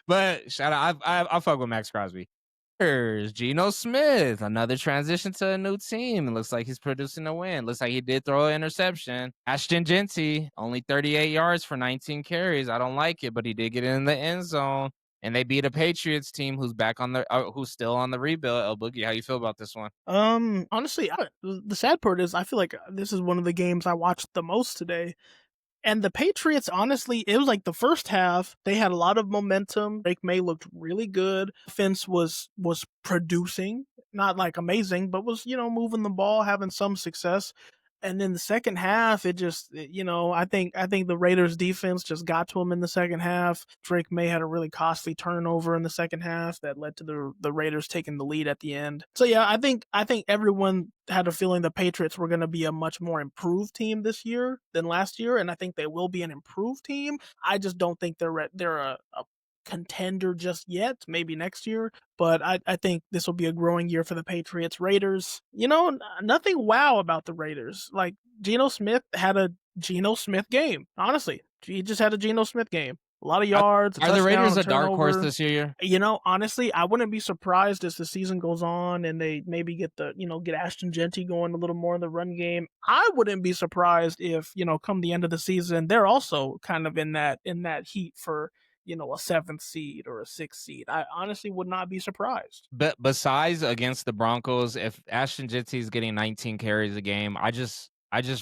S1: But shout out. I'll fuck with Max Crosby. Geno Smith, another transition to a new team. It looks like he's producing a win. Looks like he did throw an interception. Ashton Genty, only 38 yards for 19 carries. I don't like it, but he did get in the end zone. And they beat a Patriots team who's back on the who's still on the rebuild. El.boogie, how you feel about this one?
S2: Honestly, the sad part is I feel like this is one of the games I watched the most today. And the Patriots, honestly, it was like the first half, they had a lot of momentum. Drake May looked really good. Offense was producing, not like amazing, but was, moving the ball, having some success. And then the second half, I think the Raiders defense just got to him in the second half. Drake May had a really costly turnover in the second half that led to the Raiders taking the lead at the end. So yeah, I think everyone had a feeling the Patriots were going to be a much more improved team this year than last year, and I think they will be an improved team. I just don't think they're a contender just yet, maybe next year, but I think this will be a growing year for the Patriots. Raiders, nothing wow about the Raiders. Like, Geno Smith had a Geno Smith game, honestly. He just had a Geno Smith game. A lot of yards, a touchdown,
S1: Are the Raiders
S2: a
S1: a dark horse
S2: turnover.
S1: this year?
S2: Honestly, I wouldn't be surprised as the season goes on and they maybe get Ashton Genty going a little more in the run game. I wouldn't be surprised if, come the end of the season, they're also kind of in that heat for, a seventh seed or a sixth seed. I honestly would not be surprised.
S1: But besides against the Broncos, if Ashton Genty is getting 19 carries a game, I just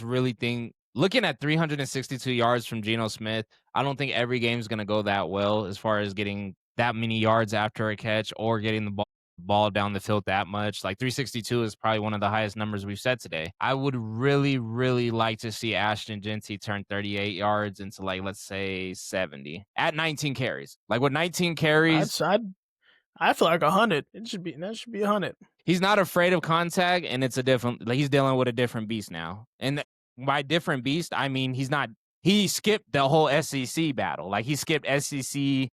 S1: really think looking at 362 yards from Geno Smith, I don't think every game is going to go that well as far as getting that many yards after a catch or getting the ball down the field that much. Like 362 is probably one of the highest numbers we've said today. I would really, really like to see Ashton Genty turn 38 yards into, like, let's say 70 at 19 carries. Like, with 19 carries,
S2: I feel like 100. That should be 100.
S1: he's not afraid of contact, and it's a different, like, he's dealing with a different beast now. And by different beast, I mean he skipped the whole SEC battle. Like, he skipped SEC, he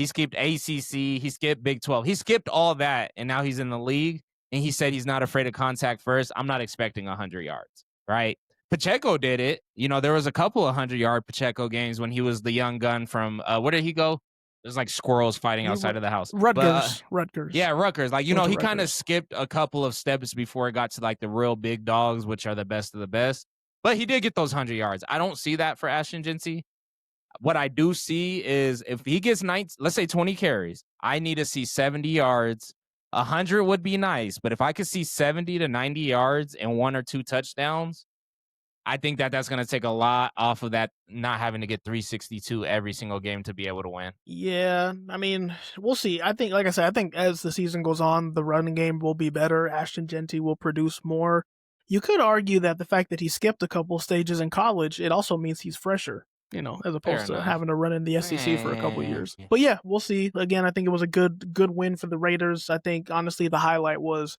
S1: skipped ACC, he skipped Big 12. He skipped all that, and now he's in the league, and he said he's not afraid of contact first. I'm not expecting 100 yards, right? Pacheco did it. There was a couple of 100-yard Pacheco games when he was the young gun from, where did he go? There's like squirrels fighting outside of the house.
S2: Rutgers.
S1: Yeah, Rutgers. Like, he kind of skipped a couple of steps before it got to, like, the real big dogs, which are the best of the best. But he did get those 100 yards. I don't see that for Ashton Genty. What I do see is if he gets let's say 20 carries, I need to see 70 yards. 100 would be nice, but if I could see 70 to 90 yards and 1 or 2 touchdowns, I think that's going to take a lot off of that, not having to get 362 every single game to be able to win.
S2: Yeah, I mean, we'll see. I think, like I said, I think as the season goes on, the running game will be better. Ashton Genty will produce more. You could argue that the fact that he skipped a couple stages in college, it also means he's fresher, as opposed to having to run in the SEC for a couple years. But yeah, we'll see. Again, I think it was a good win for the Raiders. I think, honestly, the highlight was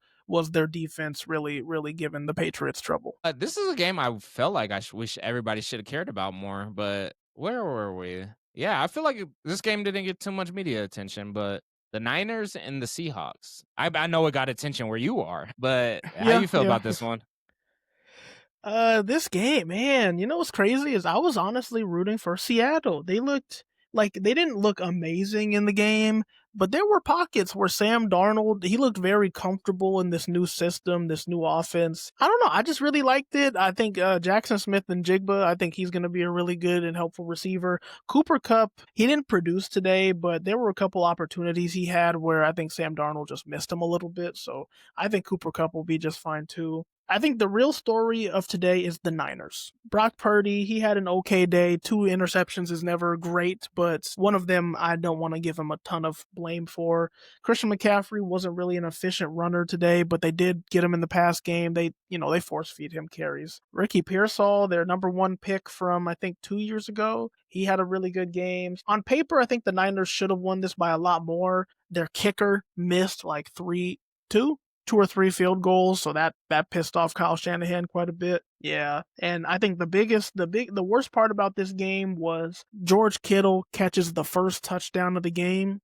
S2: their defense really, really giving the Patriots trouble.
S1: This is a game I felt like I wish everybody should have cared about more, but where were we? Yeah, I feel like this game didn't get too much media attention, but the Niners and the Seahawks. I know it got attention where you are, but how you feel about this one?
S2: This game, man, what's crazy is I was honestly rooting for Seattle. They didn't look amazing in the game, but there were pockets where Sam Darnold, he looked very comfortable in this new system, this new offense. I don't know. I just really liked it. I think Jackson Smith and Jigba, I think he's going to be a really good and helpful receiver. Cooper Kupp, he didn't produce today, but there were a couple opportunities he had where I think Sam Darnold just missed him a little bit. So I think Cooper Kupp will be just fine too. I think the real story of today is the Niners. Brock Purdy, he had an okay day. 2 interceptions is never great, but one of them I don't want to give him a ton of blame for. Christian McCaffrey wasn't really an efficient runner today, but they did get him in the pass game. They force feed him carries. Ricky Pearsall, their number 1 pick from I think 2 years ago, he had a really good game. On paper, I think the Niners should have won this by a lot more. Their kicker missed like 2 or 3 field goals, so that pissed off Kyle Shanahan quite a bit. Yeah, and I think the worst part about this game was George Kittle catches the first touchdown of the game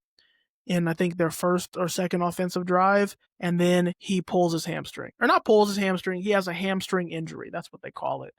S2: in I think their first or second offensive drive, and then he pulls his hamstring. Or not pulls his hamstring, he has a hamstring injury. That's what they call it.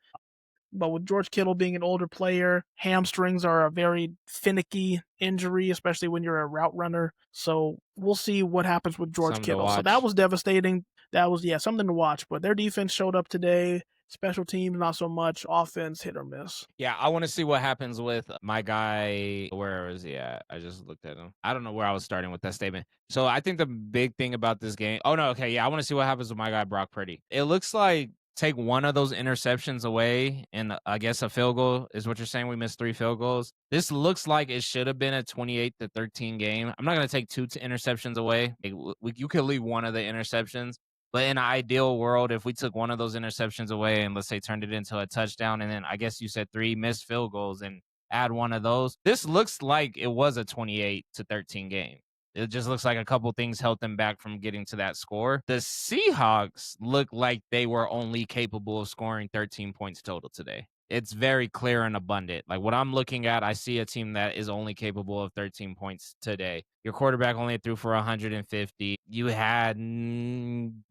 S2: But with George Kittle being an older player, hamstrings are a very finicky injury, especially when you're a route runner. So we'll see what happens with George
S1: Something to
S2: Kittle. So that
S1: watch.
S2: was devastating. That was, yeah, something to watch. But their defense showed up today. Special teams, not so much. Offense, hit or miss.
S1: Yeah, I want to see what happens with my guy. Where is he at? I just looked at him. I don't know where I was starting with that statement. So I think the big thing about this game. Oh no, okay, yeah, I want to see what happens with my guy Brock Purdy. It looks like take one of those interceptions away, and I guess a field goal is what you're saying. We missed 3 field goals. This looks like it should have been a 28-13 game. I'm not gonna take 2 interceptions away. You could leave one of the interceptions. But in an ideal world, if we took one of those interceptions away and let's say turned it into a touchdown, and then I guess you said 3 missed field goals and add one of those, this looks like it was a 28-13 game. It just looks like a couple things held them back from getting to that score. The Seahawks look like they were only capable of scoring 13 points total today. It's very clear and abundant. Like what I'm looking at, I see a team that is only capable of 13 points today. Your quarterback only threw for 150. You had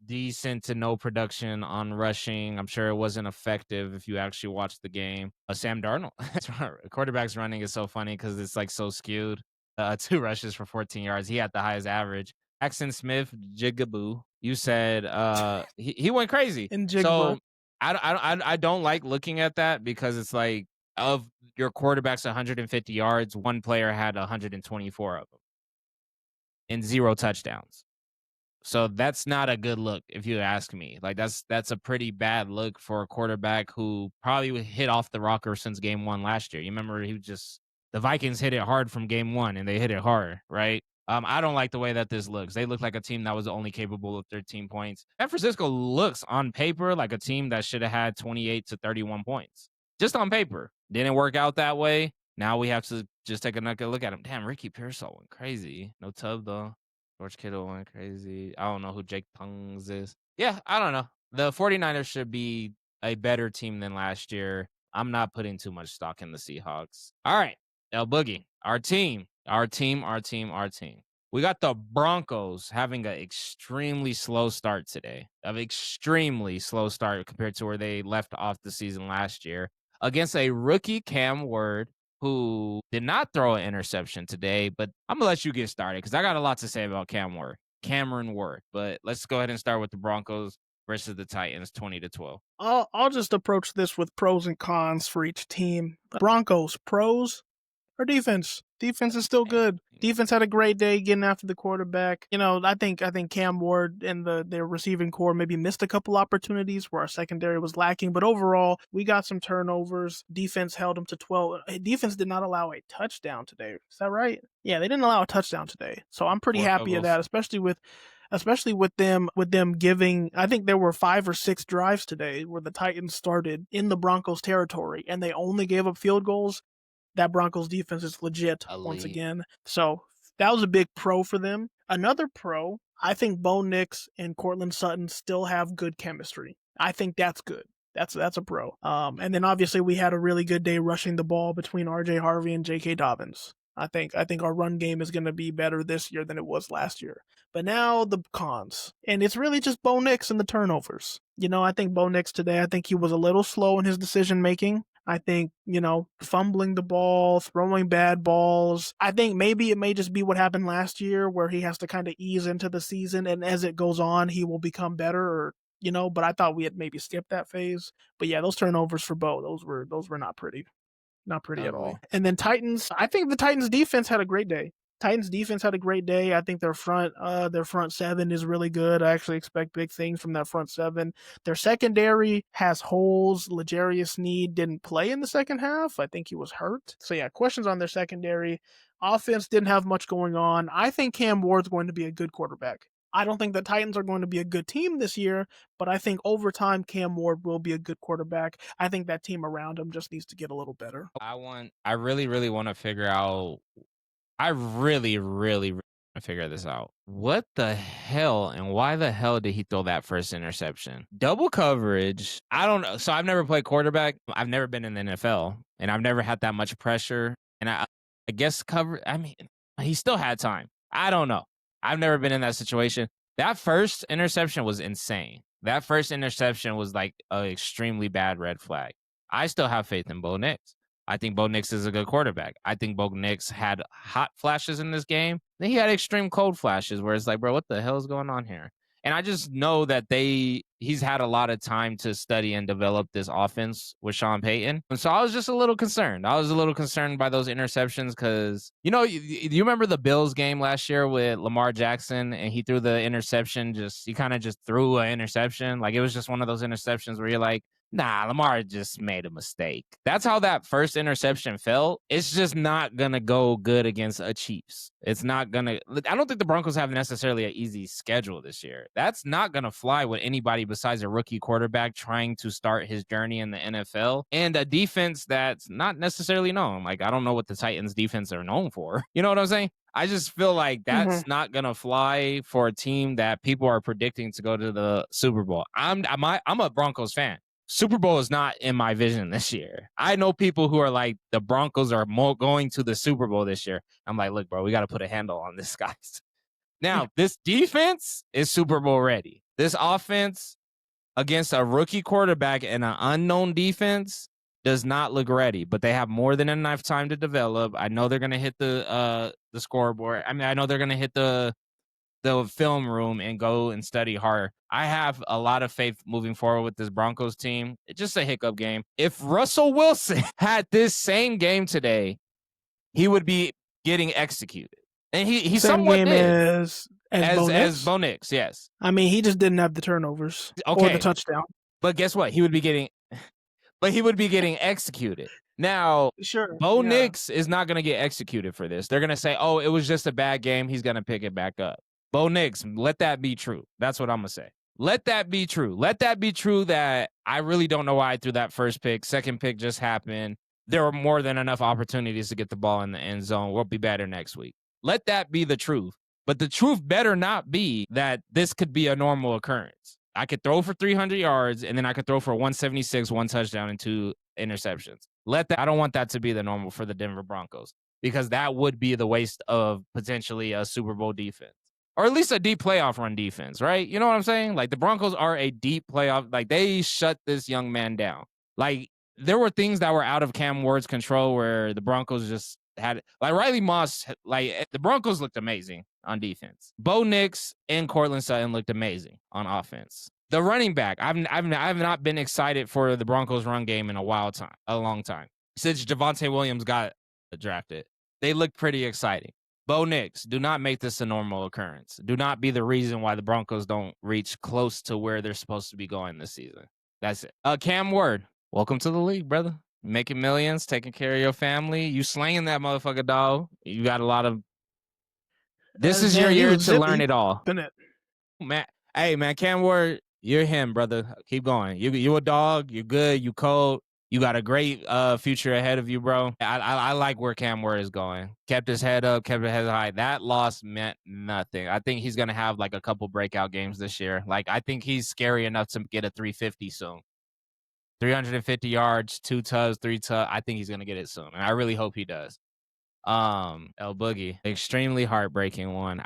S1: decent to no production on rushing. I'm sure it wasn't effective if you actually watched the game. Sam Darnold, quarterback's running is so funny because it's like so skewed. 2 rushes for 14 yards. He had the highest average. Jackson Smith, Jigaboo. You said he went crazy.
S2: In Jigba.
S1: So I don't like looking at that because it's like of your quarterback's 150 yards, one player had 124 of them and 0 touchdowns. So that's not a good look if you ask me. Like that's a pretty bad look for a quarterback who probably hit off the rocker since game 1 last year. You remember the Vikings hit it hard from game 1 and they hit it hard, right? I don't like the way that this looks. They look like a team that was only capable of 13 points. San Francisco looks on paper like a team that should have had 28 to 31 points. Just on paper. Didn't work out that way. Now we have to just take another look at him. Damn, Ricky Pearsall went crazy. No tub though. George Kittle went crazy. I don't know who Jake Tongues is. Yeah, I don't know. The 49ers should be a better team than last year. I'm not putting too much stock in the Seahawks. All right, El.Boogie, our team. We got the Broncos having an extremely slow start today. An extremely slow start compared to where they left off the season last year against a rookie Cam Ward who did not throw an interception today, but I'm gonna let you get started because I got a lot to say about Cameron Ward. But let's go ahead and start with the Broncos versus the Titans, 20-12.
S2: I'll just approach this with pros and cons for each team. Broncos, pros, or defense. Defense is still good. Defense had a great day getting after the quarterback. I think Cam Ward and their receiving core maybe missed a couple opportunities where our secondary was lacking, but overall, we got some turnovers. Defense held them to 12. Defense did not allow a touchdown today. Is that right? Yeah, they didn't allow a touchdown today. So I'm pretty
S1: 4 field
S2: happy of
S1: goals.
S2: that, especially with them giving. I think there were 5 or 6 drives today where the Titans started in the Broncos territory and they only gave up field goals. That Broncos defense is legit once again. So that was a big pro for them. Another pro, I think Bo Nix and Cortland Sutton still have good chemistry. I think that's good. That's a pro. And then obviously we had a really good day rushing the ball between RJ Harvey and J.K. Dobbins. I think our run game is going to be better this year than it was last year. But now the cons. And it's really just Bo Nix and the turnovers. I think Bo Nix today, I think he was a little slow in his decision making. I think, fumbling the ball, throwing bad balls. I think maybe it may just be what happened last year where he has to kind of ease into the season and as it goes on, he will become better but I thought we had maybe skipped that phase. But yeah, those turnovers for Bo, those were not pretty. Not pretty at
S1: Ugly.
S2: all. And then Titans, I think the Titans defense had a great day. Titans defense had a great day. I think their front seven is really good. I actually expect big things from that front seven. Their secondary has holes. L'Jarius Sneed didn't play in the second half. I think he was hurt. So yeah, questions on their secondary. Offense didn't have much going on. I think Cam Ward's going to be a good quarterback. I don't think the Titans are going to be a good team this year, but I think over time Cam Ward will be a good quarterback. I think that team around him just needs to get a little better.
S1: I really, really want to figure out. I really, really, really want to figure this out. What the hell and why the hell did he throw that first interception? Double coverage. I don't know. So I've never played quarterback. I've never been in the NFL, and I've never had that much pressure. And I guess cover. I mean, he still had time. I don't know. I've never been in that situation. That first interception was insane. That first interception was like an extremely bad red flag. I still have faith in Bo Nix. I think Bo Nix is a good quarterback. I think Bo Nix had hot flashes in this game. Then he had extreme cold flashes where it's like, bro, what the hell is going on here? And I just know that he's had a lot of time to study and develop this offense with Sean Payton. And so I was just a little concerned. I was a little concerned by those interceptions because, you remember the Bills game last year with Lamar Jackson and he threw the interception, he kind of just threw an interception. Like it was just one of those interceptions where you're like, nah, Lamar just made a mistake. That's how that first interception felt. It's just not going to go good against a Chiefs. It's not going to. I don't think the Broncos have necessarily an easy schedule this year. That's not going to fly with anybody besides a rookie quarterback trying to start his journey in the NFL and a defense that's not necessarily known. Like, I don't know what the Titans defense are known for. You know what I'm saying? I just feel like that's not gonna fly for a team that people are predicting to go to the Super Bowl. I'm a Broncos fan. Super Bowl is not in my vision this year. I know people who are like, the Broncos are going to the Super Bowl this year. I'm like, look, bro, we got to put a handle on this, guys. Now, this defense is Super Bowl ready. This offense against a rookie quarterback and an unknown defense does not look ready, but they have more than enough time to develop. I know they're going to hit the scoreboard. I mean, I know they're going to hit the film room and go and study hard. I have a lot of faith moving forward with this Broncos team. It's just a hiccup game. If Russell Wilson had this same game today, he would be getting executed. And he
S2: Same
S1: somewhat
S2: game
S1: did.
S2: as
S1: Bo Nix, yes.
S2: I mean, he just didn't have the turnovers or the touchdown.
S1: But guess what? He would be getting executed. Now,
S2: Sure.
S1: Bo Nix is not going to get executed for this. They're going to say, oh, it was just a bad game. He's going to pick it back up. Bo Nix, let that be true. That's what I'm going to say. Let that be true. Let that be true that I really don't know why I threw that first pick. Second pick just happened. There were more than enough opportunities to get the ball in the end zone. We'll be better next week. Let that be the truth. But the truth better not be that this could be a normal occurrence. I could throw for 300 yards, and then I could throw for 176, 1 touchdown, and 2 interceptions. I don't want that to be the normal for the Denver Broncos, because that would be the waste of potentially a Super Bowl defense. Or at least a deep playoff run defense, right? You know what I'm saying? Like, the Broncos are a deep playoff. Like, they shut this young man down. Like, there were things that were out of Cam Ward's control where the Broncos just had it. Like, Riley Moss, like, the Broncos looked amazing on defense. Bo Nix and Cortland Sutton looked amazing on offense. The running back, I've not been excited for the Broncos run game in a long time. Since Javonte Williams got drafted, they look pretty exciting. Bo Nix, do not make this a normal occurrence. Do not be the reason why the Broncos don't reach close to where they're supposed to be going this season. That's it. Cam Ward, welcome to the league, brother. Making millions, taking care of your family. You slanging that motherfucker, dog. You got a lot of. This is your year to learn it all. Man, hey, man, Cam Ward, you're him, brother. Keep going. You a dog. You're good. You cold. You got a great future ahead of you, bro. I like where Cam Ward is going. Kept his head up, kept his head high. That loss meant nothing. I think he's going to have like a couple breakout games this year. Like, I think he's scary enough to get a 350 soon. 350 yards, 2 tubs, 3 tubs. I think he's going to get it soon. And I really hope he does. El.boogie, extremely heartbreaking one.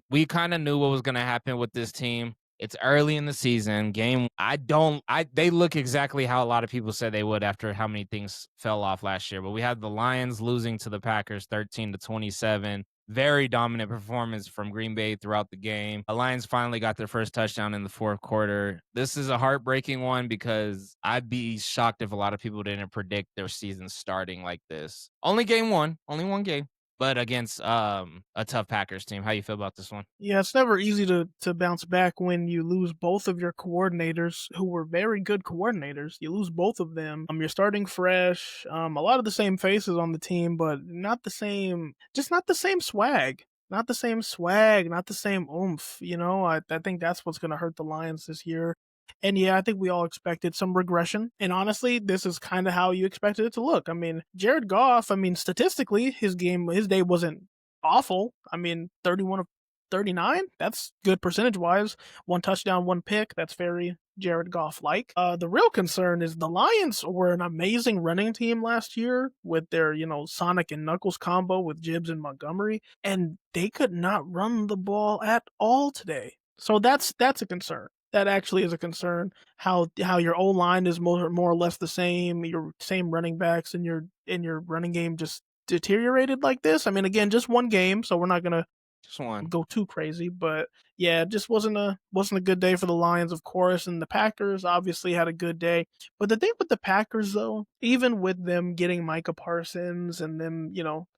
S1: We kind of knew what was going to happen with this team. It's early in the season. They look exactly how a lot of people said they would after how many things fell off last year. But we had the Lions losing to the Packers 13-27. Very dominant performance from Green Bay throughout the game. The Lions finally got their first touchdown in the fourth quarter. This is a heartbreaking one because I'd be shocked if a lot of people didn't predict their season starting like this. Only one game. but against a tough Packers team. How you feel about this one?
S2: Yeah, it's never easy to bounce back when you lose both of your coordinators who were very good coordinators. You lose both of them. You're starting fresh. A lot of the same faces on the team, but not the same. Just not the same swag. Not the same swag. Not the same oomph. I think that's what's going to hurt the Lions this year. And yeah, I think we all expected some regression. And honestly, this is kind of how you expected it to look. I mean, Jared Goff, statistically, his day wasn't awful. 31 of 39. That's good percentage wise. One touchdown, one pick. That's very Jared Goff like. The real concern is the Lions were an amazing running team last year with their, Sonic and Knuckles combo with Gibbs and Montgomery, and they could not run the ball at all today. So that's a concern. That actually is a concern. How your O line is more or less the same. Your same running backs and your running game just deteriorated like this. Again, just one game, so we're not gonna
S1: Just one.
S2: go too crazy, but yeah, it just wasn't a good day for the Lions, of course, and the Packers obviously had a good day. But the thing with the Packers, though, even with them getting Micah Parsons and them,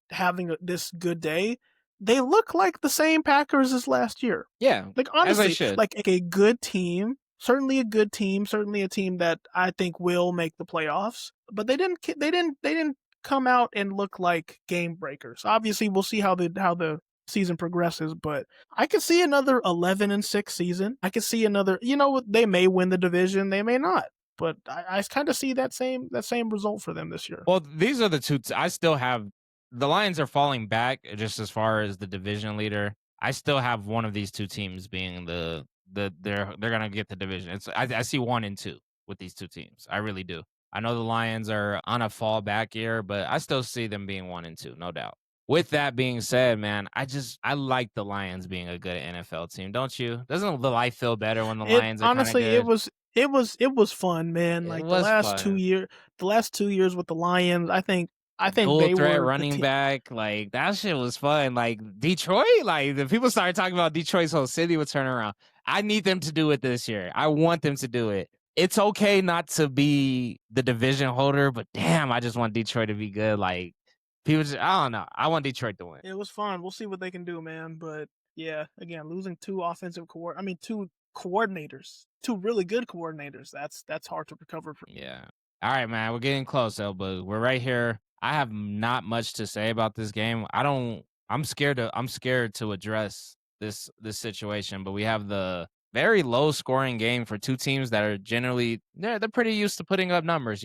S2: having this good day, they look like the same Packers as last year.
S1: Yeah,
S2: Like
S1: as I
S2: honestly,
S1: should.
S2: like a good team, certainly a good team, certainly a team that I think will make the playoffs. But they didn't come out and look like game breakers. Obviously, we'll see how the season progresses, but I could see another 11-6 season. I could see another. They may win the division, they may not, but I kind of see that same result for them this year.
S1: Well, these are the two. I still have the Lions are falling back just as far as the division leader. I still have one of these two teams being they're gonna get the division. I see 1 and 2 with these two teams. I really do. I know the Lions are on a fallback year, but I still see them being 1 and 2, no doubt. With that being said, man, I like the Lions being a good NFL team, don't you? Doesn't the life feel better when the
S2: It
S1: Lions are kind of
S2: honestly, it
S1: good?
S2: was it was it was fun, man.
S1: It
S2: Like
S1: was fun.
S2: the last 2 years with the Lions, I think
S1: Dual
S2: they
S1: threat
S2: were the
S1: running
S2: team.
S1: back, like, that shit was fun. Like, Detroit, like, the people started talking about Detroit's whole city would turn around. I need them to do it this year. I want them to do it. It's okay not to be the division holder, but damn, I just want Detroit to be good. Like, people just, I don't know. I want Detroit to win.
S2: It was fun. We'll see what they can do, man. But yeah, again, losing two coordinators, two really good coordinators. That's hard to recover from.
S1: Yeah. All right, man. We're getting close, Elbow. We're right here. I have not much to say about this game. I'm scared to address this situation, but we have the very low scoring game for two teams that are generally they're pretty used to putting up numbers,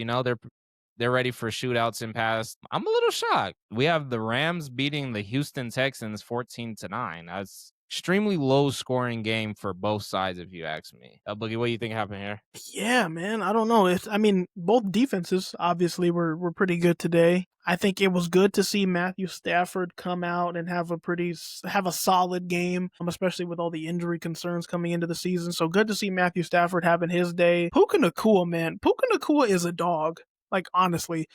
S1: they're ready for shootouts and pass. I'm a little shocked. We have the Rams beating the Houston Texans 14-9. That's extremely low scoring game for both sides, if you ask me. Boogie, what do you think happened here?
S2: Yeah, man. I don't know. Both defenses obviously were pretty good today. I think it was good to see Matthew Stafford come out and have a solid game, especially with all the injury concerns coming into the season. So good to see Matthew Stafford having his day. Puka Nacua, man. Puka Nacua is a dog. Like honestly,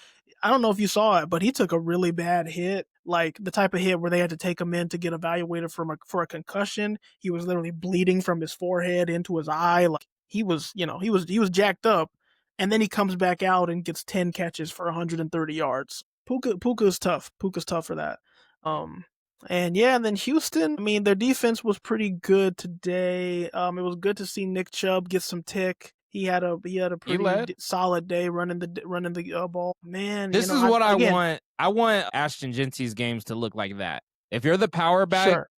S2: I don't know if you saw it, but he took a really bad hit, like the type of hit where they had to take him in to get evaluated for a concussion. He was literally bleeding from his forehead into his eye. Like he was jacked up, and then he comes back out and gets 10 catches for 130 yards. Puka's tough. Puka's tough for that. Um, and yeah, and then Houston. Their defense was pretty good today. It was good to see Nick Chubb get some tick. He had a
S1: He
S2: pretty
S1: led.
S2: solid day running the ball. Man,
S1: This is
S2: I
S1: what I
S2: again
S1: want. I want Ashton Genty's games to look like that. If you're the power back,
S2: sure.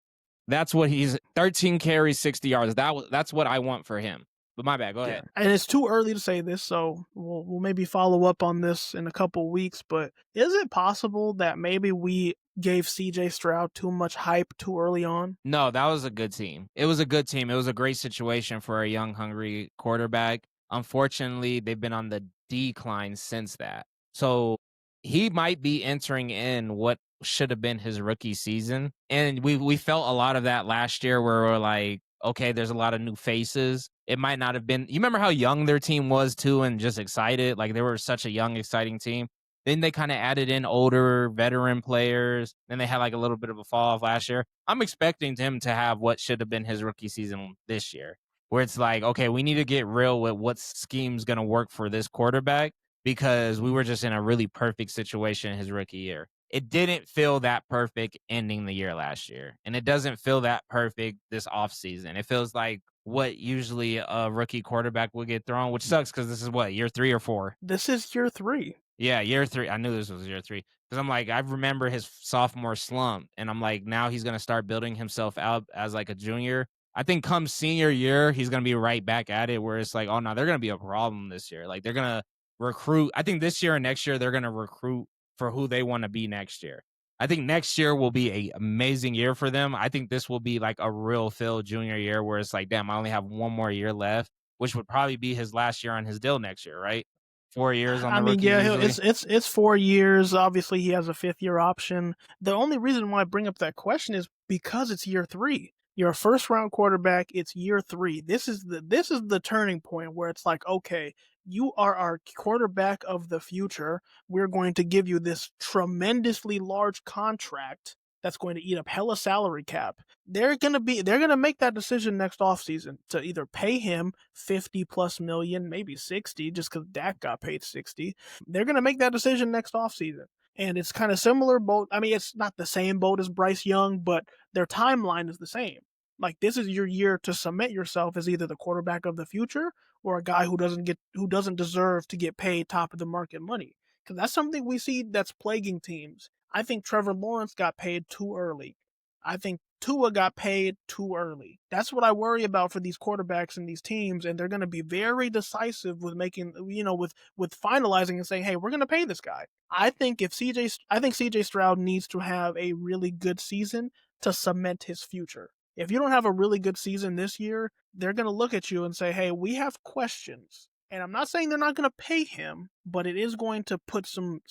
S1: that's what he's 13 carries, 60 yards. That's what I want for him. But my bad. Go
S2: Yeah,
S1: ahead.
S2: and it's too early to say this, so we'll maybe follow up on this in a couple weeks. But is it possible that maybe we gave C.J. Stroud too much hype too early on?
S1: No, that was a good team. It was a good team. It was a great situation for a young, hungry quarterback. Unfortunately, they've been on the decline since that. So he might be entering in what should have been his rookie season. And we felt a lot of that last year where we're like, okay, there's a lot of new faces. It might not have been. You remember how young their team was too and just excited? Like they were such a young, exciting team. Then they kind of added in older veteran players. Then they had like a little bit of a fall off last year. I'm expecting him to have what should have been his rookie season this year, where it's like, okay, we need to get real with what scheme's going to work for this quarterback because we were just in a really perfect situation his rookie year. it didn't feel that perfect ending the year last year. And it doesn't feel that perfect this offseason. It feels like what usually a rookie quarterback would get thrown, which sucks because this is what, year 3 or 4?
S2: This is year 3.
S1: Yeah, year 3. I knew this was year 3 because I'm like, I remember his sophomore slump, and I'm like, now he's gonna start building himself out as like a junior. I think come senior year, he's gonna be right back at it where it's like, oh no, they're gonna be a problem this year. Like they're gonna recruit. I think this year and next year they're gonna recruit for who they want to be next year. I think next year will be a amazing year for them. I think this will be like a real Phil junior year where it's like, damn, I only have one more year left, which would probably be his last year on his deal next year, right? 4 years on
S2: I
S1: the
S2: mean,
S1: rookies
S2: yeah,
S1: usually.
S2: it's 4 years. Obviously, he has a 5th year option. The only reason why I bring up that question is because it's year 3. You're a first round quarterback. It's year 3. This is the turning point where it's like, okay, you are our quarterback of the future. We're going to give you this tremendously large contract that's going to eat up hella salary cap. They're gonna make that decision next offseason to either pay him 50 plus million, maybe 60, just because Dak got paid 60. They're gonna make that decision next offseason. And it's kind of similar boat. I mean, it's not the same boat as Bryce Young, but their timeline is the same. Like this is your year to cement yourself as either the quarterback of the future or a guy who doesn't deserve to get paid top of the market money. Because that's something we see that's plaguing teams. I think Trevor Lawrence got paid too early. I think Tua got paid too early. That's what I worry about for these quarterbacks and these teams, and they're going to be very decisive with making, with finalizing and saying, "Hey, we're going to pay this guy." I think CJ Stroud needs to have a really good season to cement his future. If you don't have a really good season this year, they're going to look at you and say, "Hey, we have questions." And I'm not saying they're not going to pay him, but it is going to put some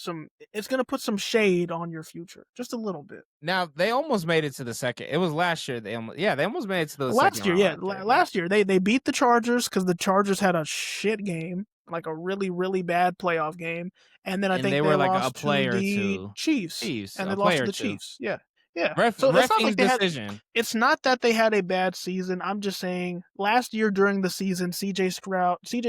S2: shade on your future, just a little bit.
S1: Now they almost made it to the second. It was last year. They almost made it to the second
S2: Last year,
S1: round,
S2: yeah,
S1: I think.
S2: last year they beat the Chargers because the Chargers had a shit game, like a really really bad playoff game, and then I
S1: And they
S2: think they
S1: were like a
S2: lost to
S1: player
S2: the
S1: to
S2: Chiefs,
S1: Chiefs,
S2: and they
S1: a
S2: lost to
S1: player
S2: the
S1: to
S2: Chiefs. Yeah, yeah. So it's not like
S1: refing
S2: they had.
S1: decision.
S2: It's not that they had a bad season. I'm just saying last year during the season, CJ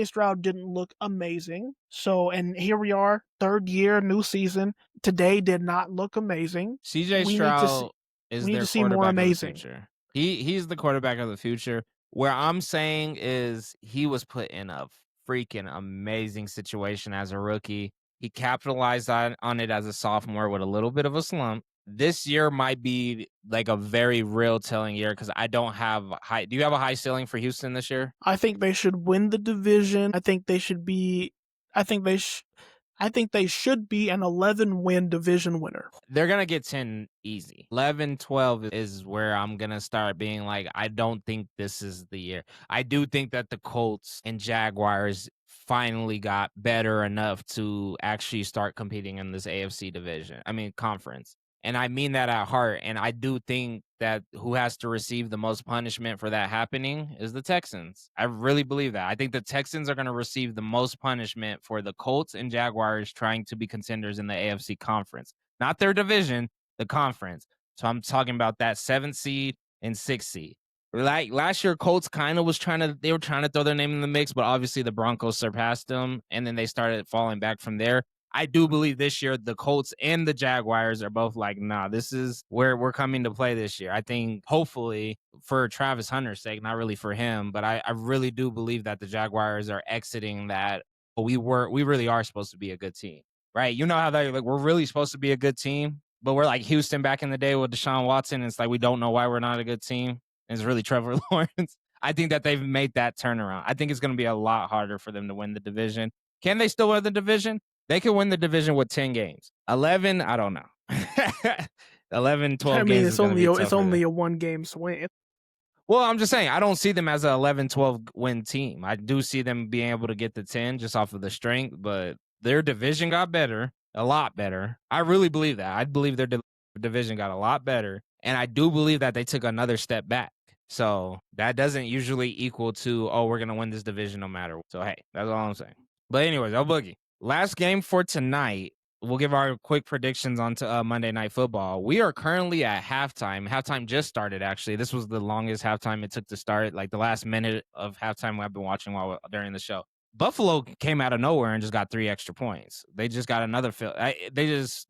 S2: Stroud didn't look amazing. So and here we are, third year, new season. Today did not look amazing.
S1: CJ
S2: We need to see.
S1: Stroud is
S2: We need
S1: their
S2: to see more
S1: quarterback of the
S2: amazing.
S1: future. He's the quarterback of the future. Where I'm saying is he was put in a freaking amazing situation as a rookie. He capitalized on it as a sophomore with a little bit of a slump. This year might be like a very real telling year because I don't have high. Do you have a high ceiling for Houston this year?
S2: I think they should win the division. I think they should be. I think they. I think they should be an 11-win division winner.
S1: They're gonna get 10 easy. 11, 12 is where I'm gonna start being like, I don't think this is the year. I do think that the Colts and Jaguars finally got better enough to actually start competing in this AFC division. I mean, conference. And I mean that at heart. And I do think that who has to receive the most punishment for that happening is the Texans. I really believe that. I think the Texans are going to receive the most punishment for the Colts and Jaguars trying to be contenders in the AFC conference, not their division, the conference. So I'm talking about that 7th seed and 6th seed. Like last year, Colts kind of they were trying to throw their name in the mix, but obviously the Broncos surpassed them, and then they started falling back from there. I do believe this year the Colts and the Jaguars are both like, nah, this is where we're coming to play this year. I think hopefully for Travis Hunter's sake, not really for him, but I really do believe that the Jaguars are exiting that. But we really are supposed to be a good team, right? You know how they like we're really supposed to be a good team, but we're like Houston back in the day with Deshaun Watson. And it's like we don't know why we're not a good team. And it's really Trevor Lawrence. I think that they've made that turnaround. I think it's going to be a lot harder for them to win the division. Can they still win the division? They could win the division with 10 games. 11, I don't know. 11,
S2: I
S1: 12
S2: mean,
S1: games is going to be tough
S2: it's
S1: for them.
S2: only a 1-game swing.
S1: Well, I'm just saying, I don't see them as an 11, 12 win team. I do see them being able to get the 10 just off of the strength, but their division got better, a lot better. I really believe that. I believe their division got a lot better, and I do believe that they took another step back. So that doesn't usually equal to, oh, we're going to win this division no matter what. So, hey, that's all I'm saying. But anyways, El.boogie. Last game for tonight. We'll give our quick predictions onto Monday Night Football. We are currently at halftime. Halftime just started, actually. This was the longest halftime it took to start, like the last minute of halftime I've been watching during the show. Buffalo came out of nowhere and just got 3 extra points. They just got another field.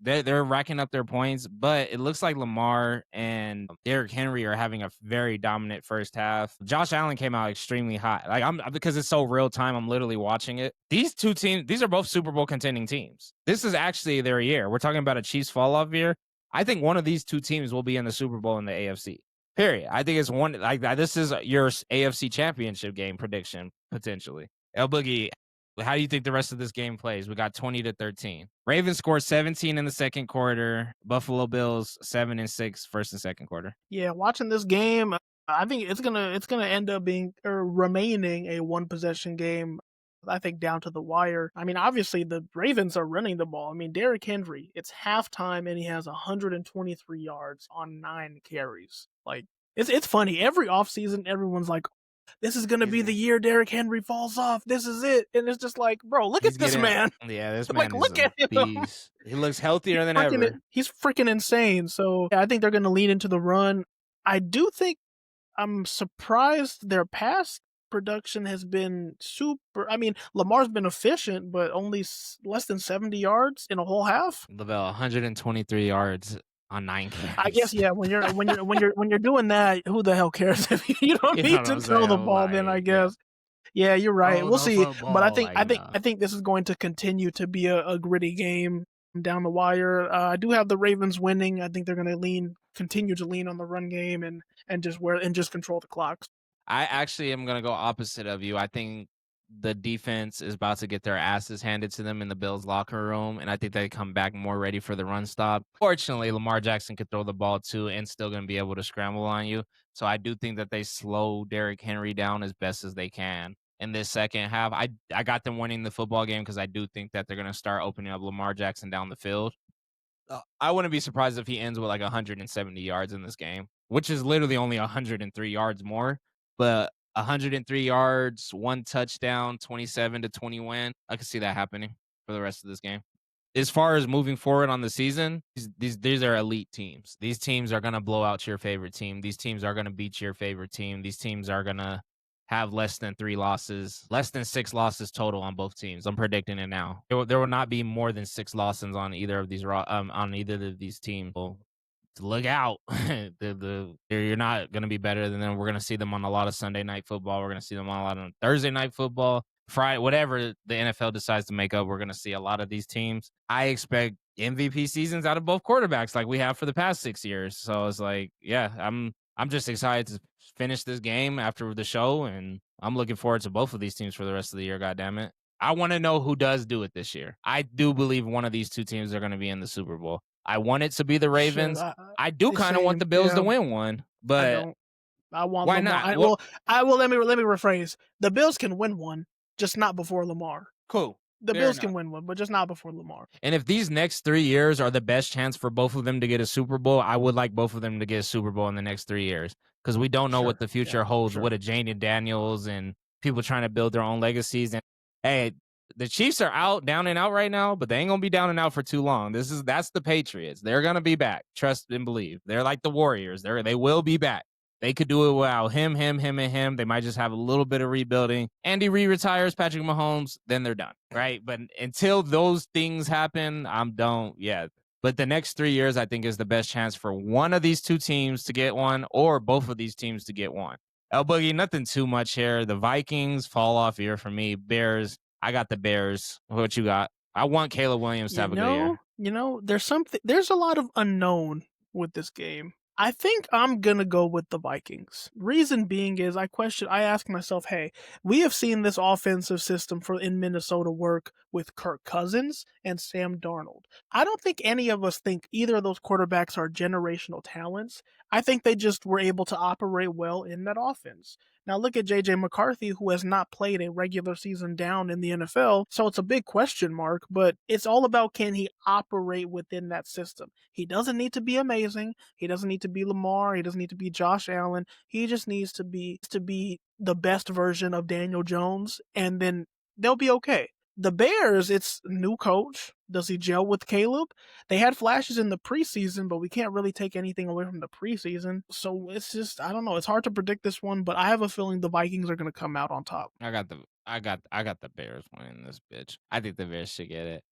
S1: They're racking up their points, but it looks like Lamar and Derrick Henry are having a very dominant first half. Josh Allen came out extremely hot. Like I'm because it's so real time, I'm literally watching it. These two teams, these are both Super Bowl contending teams. This is actually their year. We're talking about a Chiefs fall off year. I think one of these two teams will be in the Super Bowl in the AFC. Period. I think it's one like that. This is your AFC championship game prediction potentially. El.Boogie, how do you think the rest of this game plays? We got 20-13. Ravens scored 17 in the second quarter. Buffalo Bills 7-6 first and second quarter.
S2: Yeah, watching this game, I think it's gonna end up being or remaining a one possession game. I think down to the wire. I mean, obviously the Ravens are running the ball. I mean, Derrick Henry, it's halftime and he has 123 yards on 9 carries. Like it's funny. Every offseason, everyone's like, this is gonna be the year Derrick Henry falls off. This is it. And it's just like, bro, look at this man.
S1: Yeah, this
S2: Like,
S1: man is
S2: look
S1: a
S2: at him.
S1: beast. He looks healthier than ever.
S2: He's freaking insane. So yeah, I think they're gonna lean into the run. I do think I'm surprised their pass production has been super. I mean, Lamar's been efficient, but only less than 70 yards in a whole half.
S1: LaBelle, 123 yards on 9 carries.
S2: I guess yeah. When you're doing that, who the hell cares if you don't
S1: You know
S2: need
S1: what
S2: to
S1: I'm
S2: throw the
S1: saying?
S2: ball? Then I
S1: Like,
S2: guess. Yeah, you're right.
S1: throw
S2: We'll
S1: the
S2: see. But I
S1: football,
S2: think
S1: like,
S2: I think
S1: no.
S2: I think this is going to continue to be a gritty game down the wire. I do have the Ravens winning. I think they're going to continue to lean on the run game and just control the clocks.
S1: I actually am going to go opposite of you. I think the defense is about to get their asses handed to them in the Bills locker room, and I think they come back more ready for the run stop. Fortunately, Lamar Jackson could throw the ball too and still going to be able to scramble on you. So I do think that they slow Derrick Henry down as best as they can in this second half. I got them winning the football game because I do think that they're going to start opening up Lamar Jackson down the field. I wouldn't be surprised if he ends with like 170 yards in this game, which is literally only 103 yards more. But 103 yards, 1 touchdown, 27-20 win. I could see that happening for the rest of this game. As far as moving forward on the season, these are elite teams. These teams are going to blow out your favorite team. These teams are going to beat your favorite team. These teams are going to have less than 3 losses, less than 6 losses total on both teams. I'm predicting it now. There will not be more than 6 losses on either of these teams. So look out. You're not going to be better than them. We're going to see them on a lot of Sunday night football. We're going to see them on a lot of Thursday night football, Friday, whatever the NFL decides to make up. We're going to see a lot of these teams. I expect MVP seasons out of both quarterbacks like we have for the past 6 years. So it's like, yeah, I'm just excited to finish this game after the show, and I'm looking forward to both of these teams for the rest of the year, goddammit. I want to know who does do it this year. I do believe one of these two teams are going to be in the Super Bowl. I want it to be the Ravens.
S2: Shit,
S1: I do kind of want the Bills to win one, but
S2: I want
S1: why
S2: Lamar.
S1: not?
S2: Let me rephrase. The Bills can win one, just not before Lamar.
S1: Cool.
S2: The Bills can win one, but just not before Lamar.
S1: And if these next 3 years are the best chance for both of them to get a Super Bowl, I would like both of them to get a Super Bowl in the next 3 years because we don't know what the future holds with a Jane Daniels and people trying to build their own legacies. And hey, the Chiefs are down and out right now, but they ain't gonna be down and out for too long. That's the Patriots. They're gonna be back. Trust and believe. They're like the Warriors. They will be back. They could do it without him, and him. They might just have a little bit of rebuilding. Andy Reid retires, Patrick Mahomes, then they're done, right? But until those things happen, I'm done. Yeah. But the next 3 years, I think, is the best chance for one of these two teams to get one or both of these teams to get one. El.Boogie, nothing too much here. The Vikings fall off year for me. Bears, I got the Bears. What you got? I want Caleb Williams to have a good year.
S2: There's a lot of unknown with this game. I think I'm gonna go with the Vikings. Reason being is I ask myself, hey, we have seen this offensive system in Minnesota work with Kirk Cousins and Sam Darnold. I don't think any of us think either of those quarterbacks are generational talents. I think they just were able to operate well in that offense. Now look at JJ McCarthy, who has not played a regular season down in the NFL, so it's a big question mark, but it's all about can he operate within that system. He doesn't need to be amazing. He doesn't need to be Lamar. He doesn't need to be Josh Allen. He just needs to be the best version of Daniel Jones, and then they'll be okay. The Bears, it's new coach. Does he gel with Caleb? They had flashes in the preseason, but we can't really take anything away from the preseason. So it's just, I don't know. It's hard to predict this one, but I have a feeling the Vikings are going to come out on top.
S1: I got the Bears winning this bitch. I think the Bears should get it.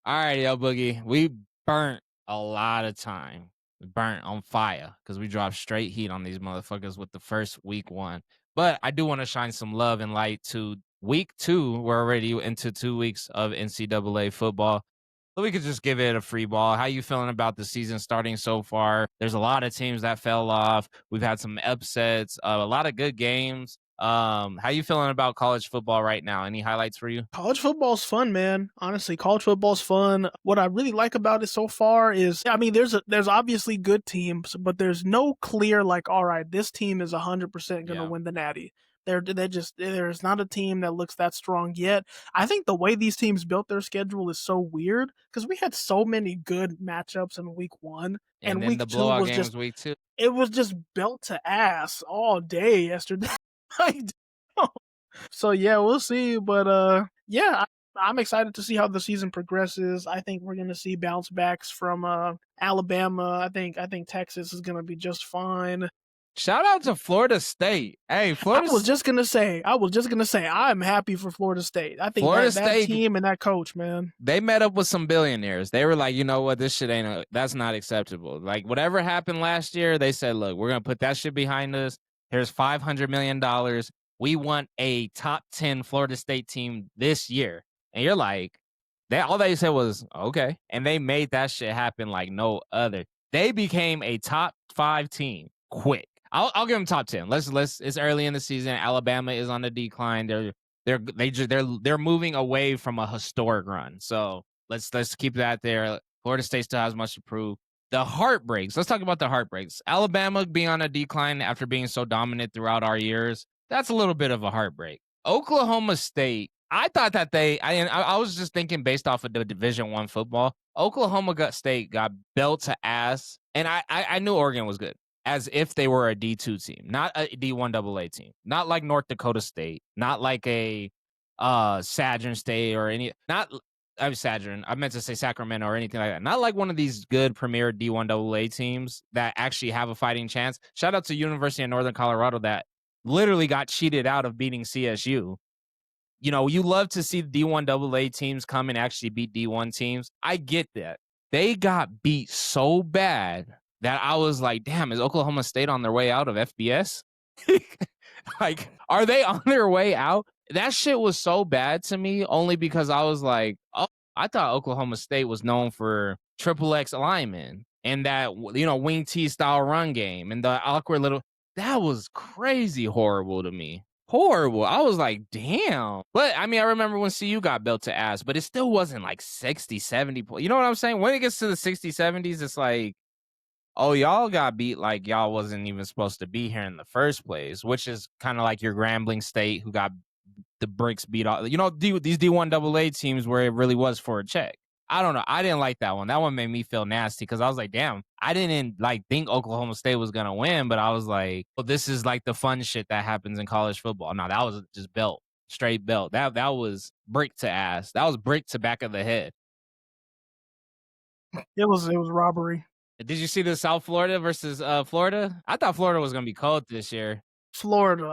S1: All right, El.Boogie. We burnt a lot of time. We burnt on fire because we dropped straight heat on these motherfuckers with the first week one. But I do want to shine some love and light to week two. We're already into 2 weeks of NCAA football. So we could just give it a free ball. How you feeling about the season starting so far? There's a lot of teams that fell off. We've had some upsets, a lot of good games. How you feeling about college football right now? Any highlights for you?
S2: College football's fun, man. Honestly, college football's fun. What I really like about it so far is, I mean, there's obviously good teams, but there's no clear like, all right, this team is 100% going to
S1: Yeah.
S2: win the Natty. There's not a team that looks that strong yet. I think the way these teams built their schedule is so weird because we had so many good matchups in week one,
S1: And
S2: and
S1: then
S2: week
S1: the
S2: two
S1: blowout
S2: was
S1: game
S2: just
S1: was week two.
S2: it was just built to ass all day yesterday. Like, so yeah, we'll see. But yeah, I'm excited to see how the season progresses. I think we're gonna see bounce backs from Alabama. I think Texas is gonna be just fine.
S1: Shout out to Florida State. Hey,
S2: I was just gonna say, I'm happy for Florida State. I think
S1: Florida
S2: that
S1: State,
S2: team and that coach, man.
S1: they met up with some billionaires. They were like, you know what, this shit that's not acceptable. Like whatever happened last year, they said, look, we're gonna put that shit behind us. Here's $500 million. We want a top 10 Florida State team this year. And you're like, all they said was okay, and they made that shit happen like no other. They became a top 5 team quick. I'll give them top 10. Let's. It's early in the season. Alabama is on the decline. They're moving away from a historic run. So let's keep that there. Florida State still has much to prove. The heartbreaks. Let's talk about the heartbreaks. Alabama being on a decline after being so dominant throughout our years. That's a little bit of a heartbreak. Oklahoma State. I thought that I was just thinking based off of the Division I football. Oklahoma State got belt to ass, and I knew Oregon was good as if they were a D2 team, not a D1 AA team, not like North Dakota State, not like a Sadron State or any, not I'm Sadron. I meant to say Sacramento or anything like that. Not like one of these good premier D1 AA teams that actually have a fighting chance. Shout out to University of Northern Colorado that literally got cheated out of beating CSU. You know, you love to see D1 AA teams come and actually beat D1 teams. I get that. They got beat so bad that I was like, damn, is Oklahoma State on their way out of FBS? Like, are they on their way out? That shit was so bad to me only because I was like, oh, I thought Oklahoma State was known for triple X linemen and that, you know, wing T style run game and the awkward little, that was crazy horrible to me. Horrible. I was like, damn. But I mean, I remember when CU got built to ass, but it still wasn't like 60, 70 points. You know what I'm saying? When it gets to the 60, 70s, it's like, oh, y'all got beat like y'all wasn't even supposed to be here in the first place, which is kind of like your Grambling State who got the bricks beat off. You know, these D1 AA teams where it really was for a check. I don't know. I didn't like that one. That one made me feel nasty because I was like, damn, I didn't like think Oklahoma State was going to win, but I was like, well, this is like the fun shit that happens in college football. No, that was just belt, straight belt. That was brick to ass. That was brick to back of the head.
S2: It was robbery.
S1: Did you see the South Florida versus Florida? I thought Florida was going to be cold this year.
S2: Florida,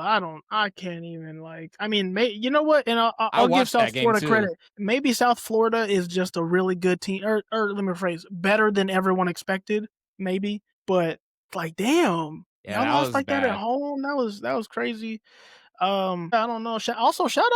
S2: I can't even like. I mean, you know what? And I'll give
S1: watched
S2: South
S1: that game
S2: Florida
S1: too.
S2: credit. Maybe South Florida is just a really good team, or let me rephrase, better than everyone expected. Maybe, but like, damn,
S1: Yeah,
S2: y'all
S1: that
S2: lost
S1: was
S2: like that at
S1: bad.
S2: home. That was crazy. I don't know. Also, shout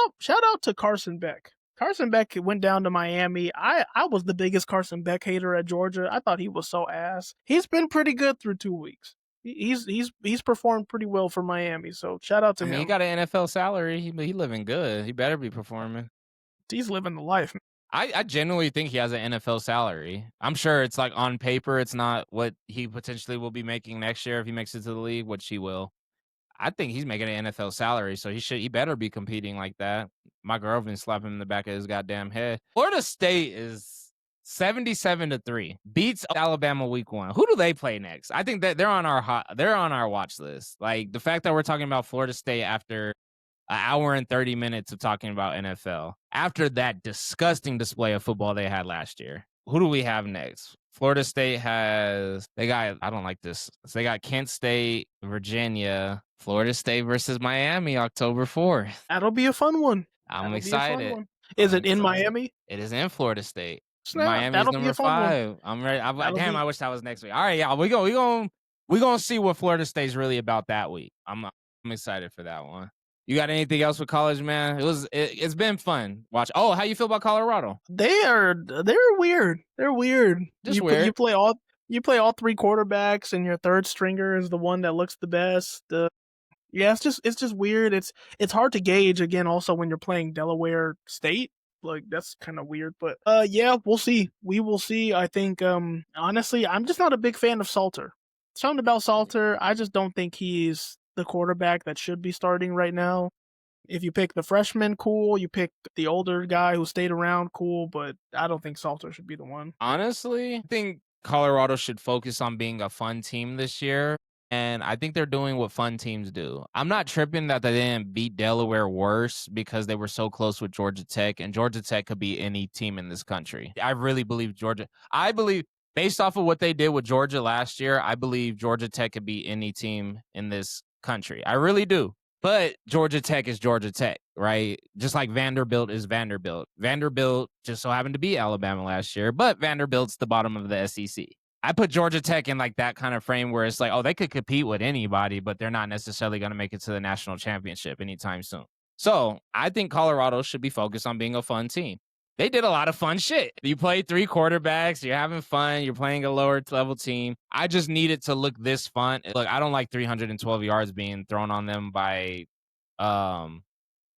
S2: out to Carson Beck. Carson Beck went down to Miami. I was the biggest Carson Beck hater at Georgia. I thought he was so ass. He's been pretty good through 2 weeks. He's performed pretty well for Miami. So shout out to
S1: I
S2: him.
S1: mean, he got an NFL salary. He living good. He better be performing.
S2: He's living the life.
S1: I genuinely think he has an NFL salary. I'm sure it's like on paper, it's not what he potentially will be making next year if he makes it to the league, which he will. I think he's making an NFL salary, so he better be competing like that. My girlfriend slapping him in the back of his goddamn head. Florida State is 77-3. Beats Alabama week 1. Who do they play next? I think that they're on our watch list. Like the fact that we're talking about Florida State after an hour and 30 minutes of talking about NFL after that disgusting display of football they had last year. Who do we have next? Florida State I don't like this. So they got Kent State, Virginia, Florida State versus Miami, October 4th.
S2: That'll be a fun one.
S1: I'm
S2: That'll be a fun
S1: excited.
S2: one. Is
S1: I'm
S2: it in
S1: excited.
S2: Miami?
S1: It is in Florida State.
S2: Snap.
S1: Miami's
S2: That'll be
S1: number
S2: a fun one.
S1: 5. I'm ready.
S2: That'll
S1: Damn,
S2: be
S1: I wish that was next week. All right, yeah, we gonna see what Florida State's really about that week. I'm excited for that one. You got anything else with college, man? It's been fun. Watch. Oh, how you feel about Colorado?
S2: they're weird. They're weird.
S1: Just weird.
S2: You play all three quarterbacks, and your third stringer is the one that looks the best. Yeah, it's just weird. It's hard to gauge again. Also, when you're playing Delaware State, like that's kind of weird. But yeah, we'll see. We will see. I think honestly, I'm just not a big fan of Salter. Something about Salter, I just don't think he's the quarterback that should be starting right now. If you pick the freshman, cool. You pick the older guy who stayed around, cool. But I don't think Salter should be the one.
S1: Honestly, I think Colorado should focus on being a fun team this year. And I think they're doing what fun teams do. I'm not tripping that they didn't beat Delaware worse because they were so close with Georgia Tech, and Georgia Tech could be any team in this country. I really believe I believe, based off of what they did with Georgia last year, I believe Georgia Tech could be any team in this country. I really do. But Georgia Tech is Georgia Tech, right? Just like Vanderbilt is Vanderbilt. Vanderbilt just so happened to beat Alabama last year, but Vanderbilt's the bottom of the SEC. I put Georgia Tech in like that kind of frame where it's like, oh, they could compete with anybody, but they're not necessarily going to make it to the national championship anytime soon. So I think Colorado should be focused on being a fun team. They did a lot of fun shit. You play 3 quarterbacks, you're having fun, you're playing a lower level team. I just need it to look this fun. Look, I don't like 312 yards being thrown on them by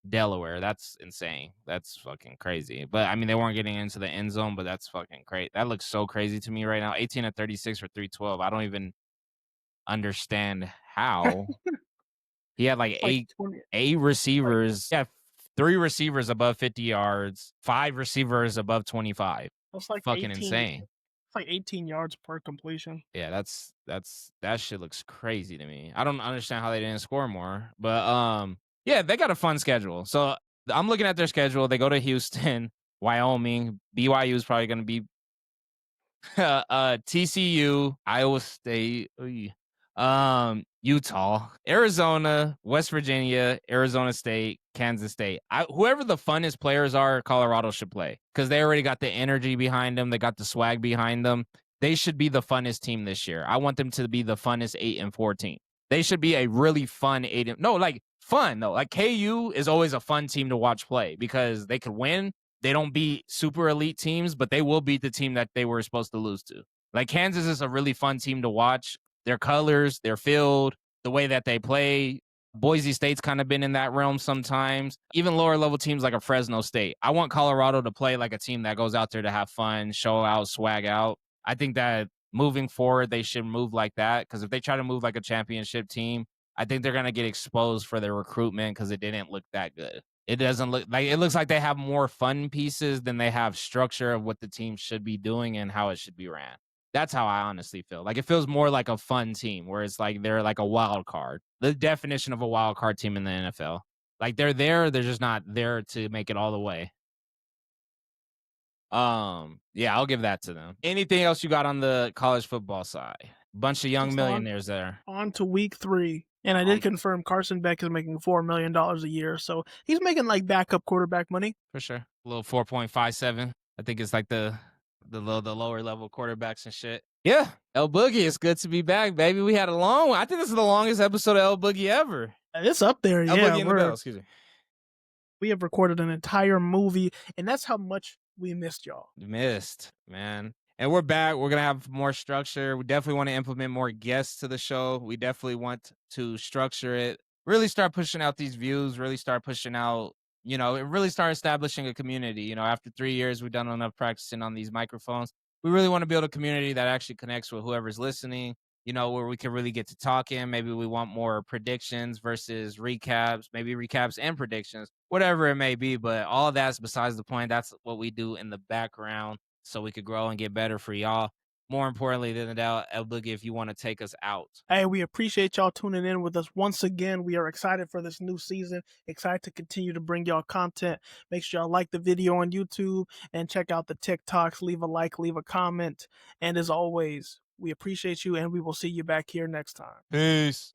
S1: Delaware. That's insane. That's fucking crazy. But I mean, they weren't getting into the end zone, but that's fucking great. That looks so crazy to me right now. 18 of 36 for 312. I don't even understand how. He had like
S2: Like
S1: eight
S2: 20,
S1: eight receivers. Yeah, 3 receivers above 50 yards, 5 receivers above 25.
S2: that's like
S1: Fucking
S2: 18.
S1: insane.
S2: It's like 18 yards per completion.
S1: Yeah, that shit looks crazy to me. I don't understand how they didn't score more. But yeah, they got a fun schedule. So I'm looking at their schedule. They go to Houston, Wyoming, BYU is probably going to be TCU, Iowa State, Utah, Arizona, West Virginia, Arizona State, Kansas State. Whoever the funnest players are, Colorado should play because they already got the energy behind them. They got the swag behind them. They should be the funnest team this year. I want them to be the funnest 8-4 team. They should be a really fun fun though. Like KU is always a fun team to watch play because they could win. They don't beat super elite teams, but they will beat the team that they were supposed to lose to. Like Kansas is a really fun team to watch. Their colors, their field, the way that they play. Boise State's kind of been in that realm sometimes. Even lower level teams like a Fresno State. I want Colorado to play like a team that goes out there to have fun, show out, swag out. I think that moving forward, they should move like that because if they try to move like a championship team, I think they're going to get exposed for their recruitment because it didn't look that good. It doesn't look like it looks like they have more fun pieces than they have structure of what the team should be doing and how it should be ran. That's how I honestly feel. Like it feels more like a fun team where it's like they're like a wild card. The definition of a wild card team in the NFL. Like they're there, they're just not there to make it all the way. Yeah, I'll give that to them. Anything else you got on the college football side? Bunch of young
S2: Just
S1: millionaires there.
S2: On to week 3. And I did confirm Carson Beck is making $4 million a year. So he's making like backup quarterback money.
S1: For sure. A little 4.57. I think it's like the lower level quarterbacks and shit. Yeah. El.boogie, it's good to be back, baby. We had a long one. I think this is the longest episode of El.boogie ever.
S2: It's up there, yeah.
S1: El.boogie.and.the.bell, excuse me.
S2: We have recorded an entire movie, and that's how much we missed y'all.
S1: Missed, man. And we're back. We're going to have more structure. We definitely want to implement more guests to the show. We definitely want to structure it, really start pushing out these views, really start pushing out, really start establishing a community. After 3 years, we've done enough practicing on these microphones. We really want to build a community that actually connects with whoever's listening, where we can really get to talking. Maybe we want more predictions versus recaps, maybe recaps and predictions, whatever it may be. But all of that's besides the point. That's what we do in the background so we could grow and get better for y'all. more importantly than that, El Boogie, if you want to take us out.
S2: Hey, we appreciate y'all tuning in with us once again. We are excited for this new season, excited to continue to bring y'all content. Make sure y'all like the video on YouTube and check out the TikToks. Leave a like, leave a comment. And as always, we appreciate you and we will see you back here next time.
S1: Peace.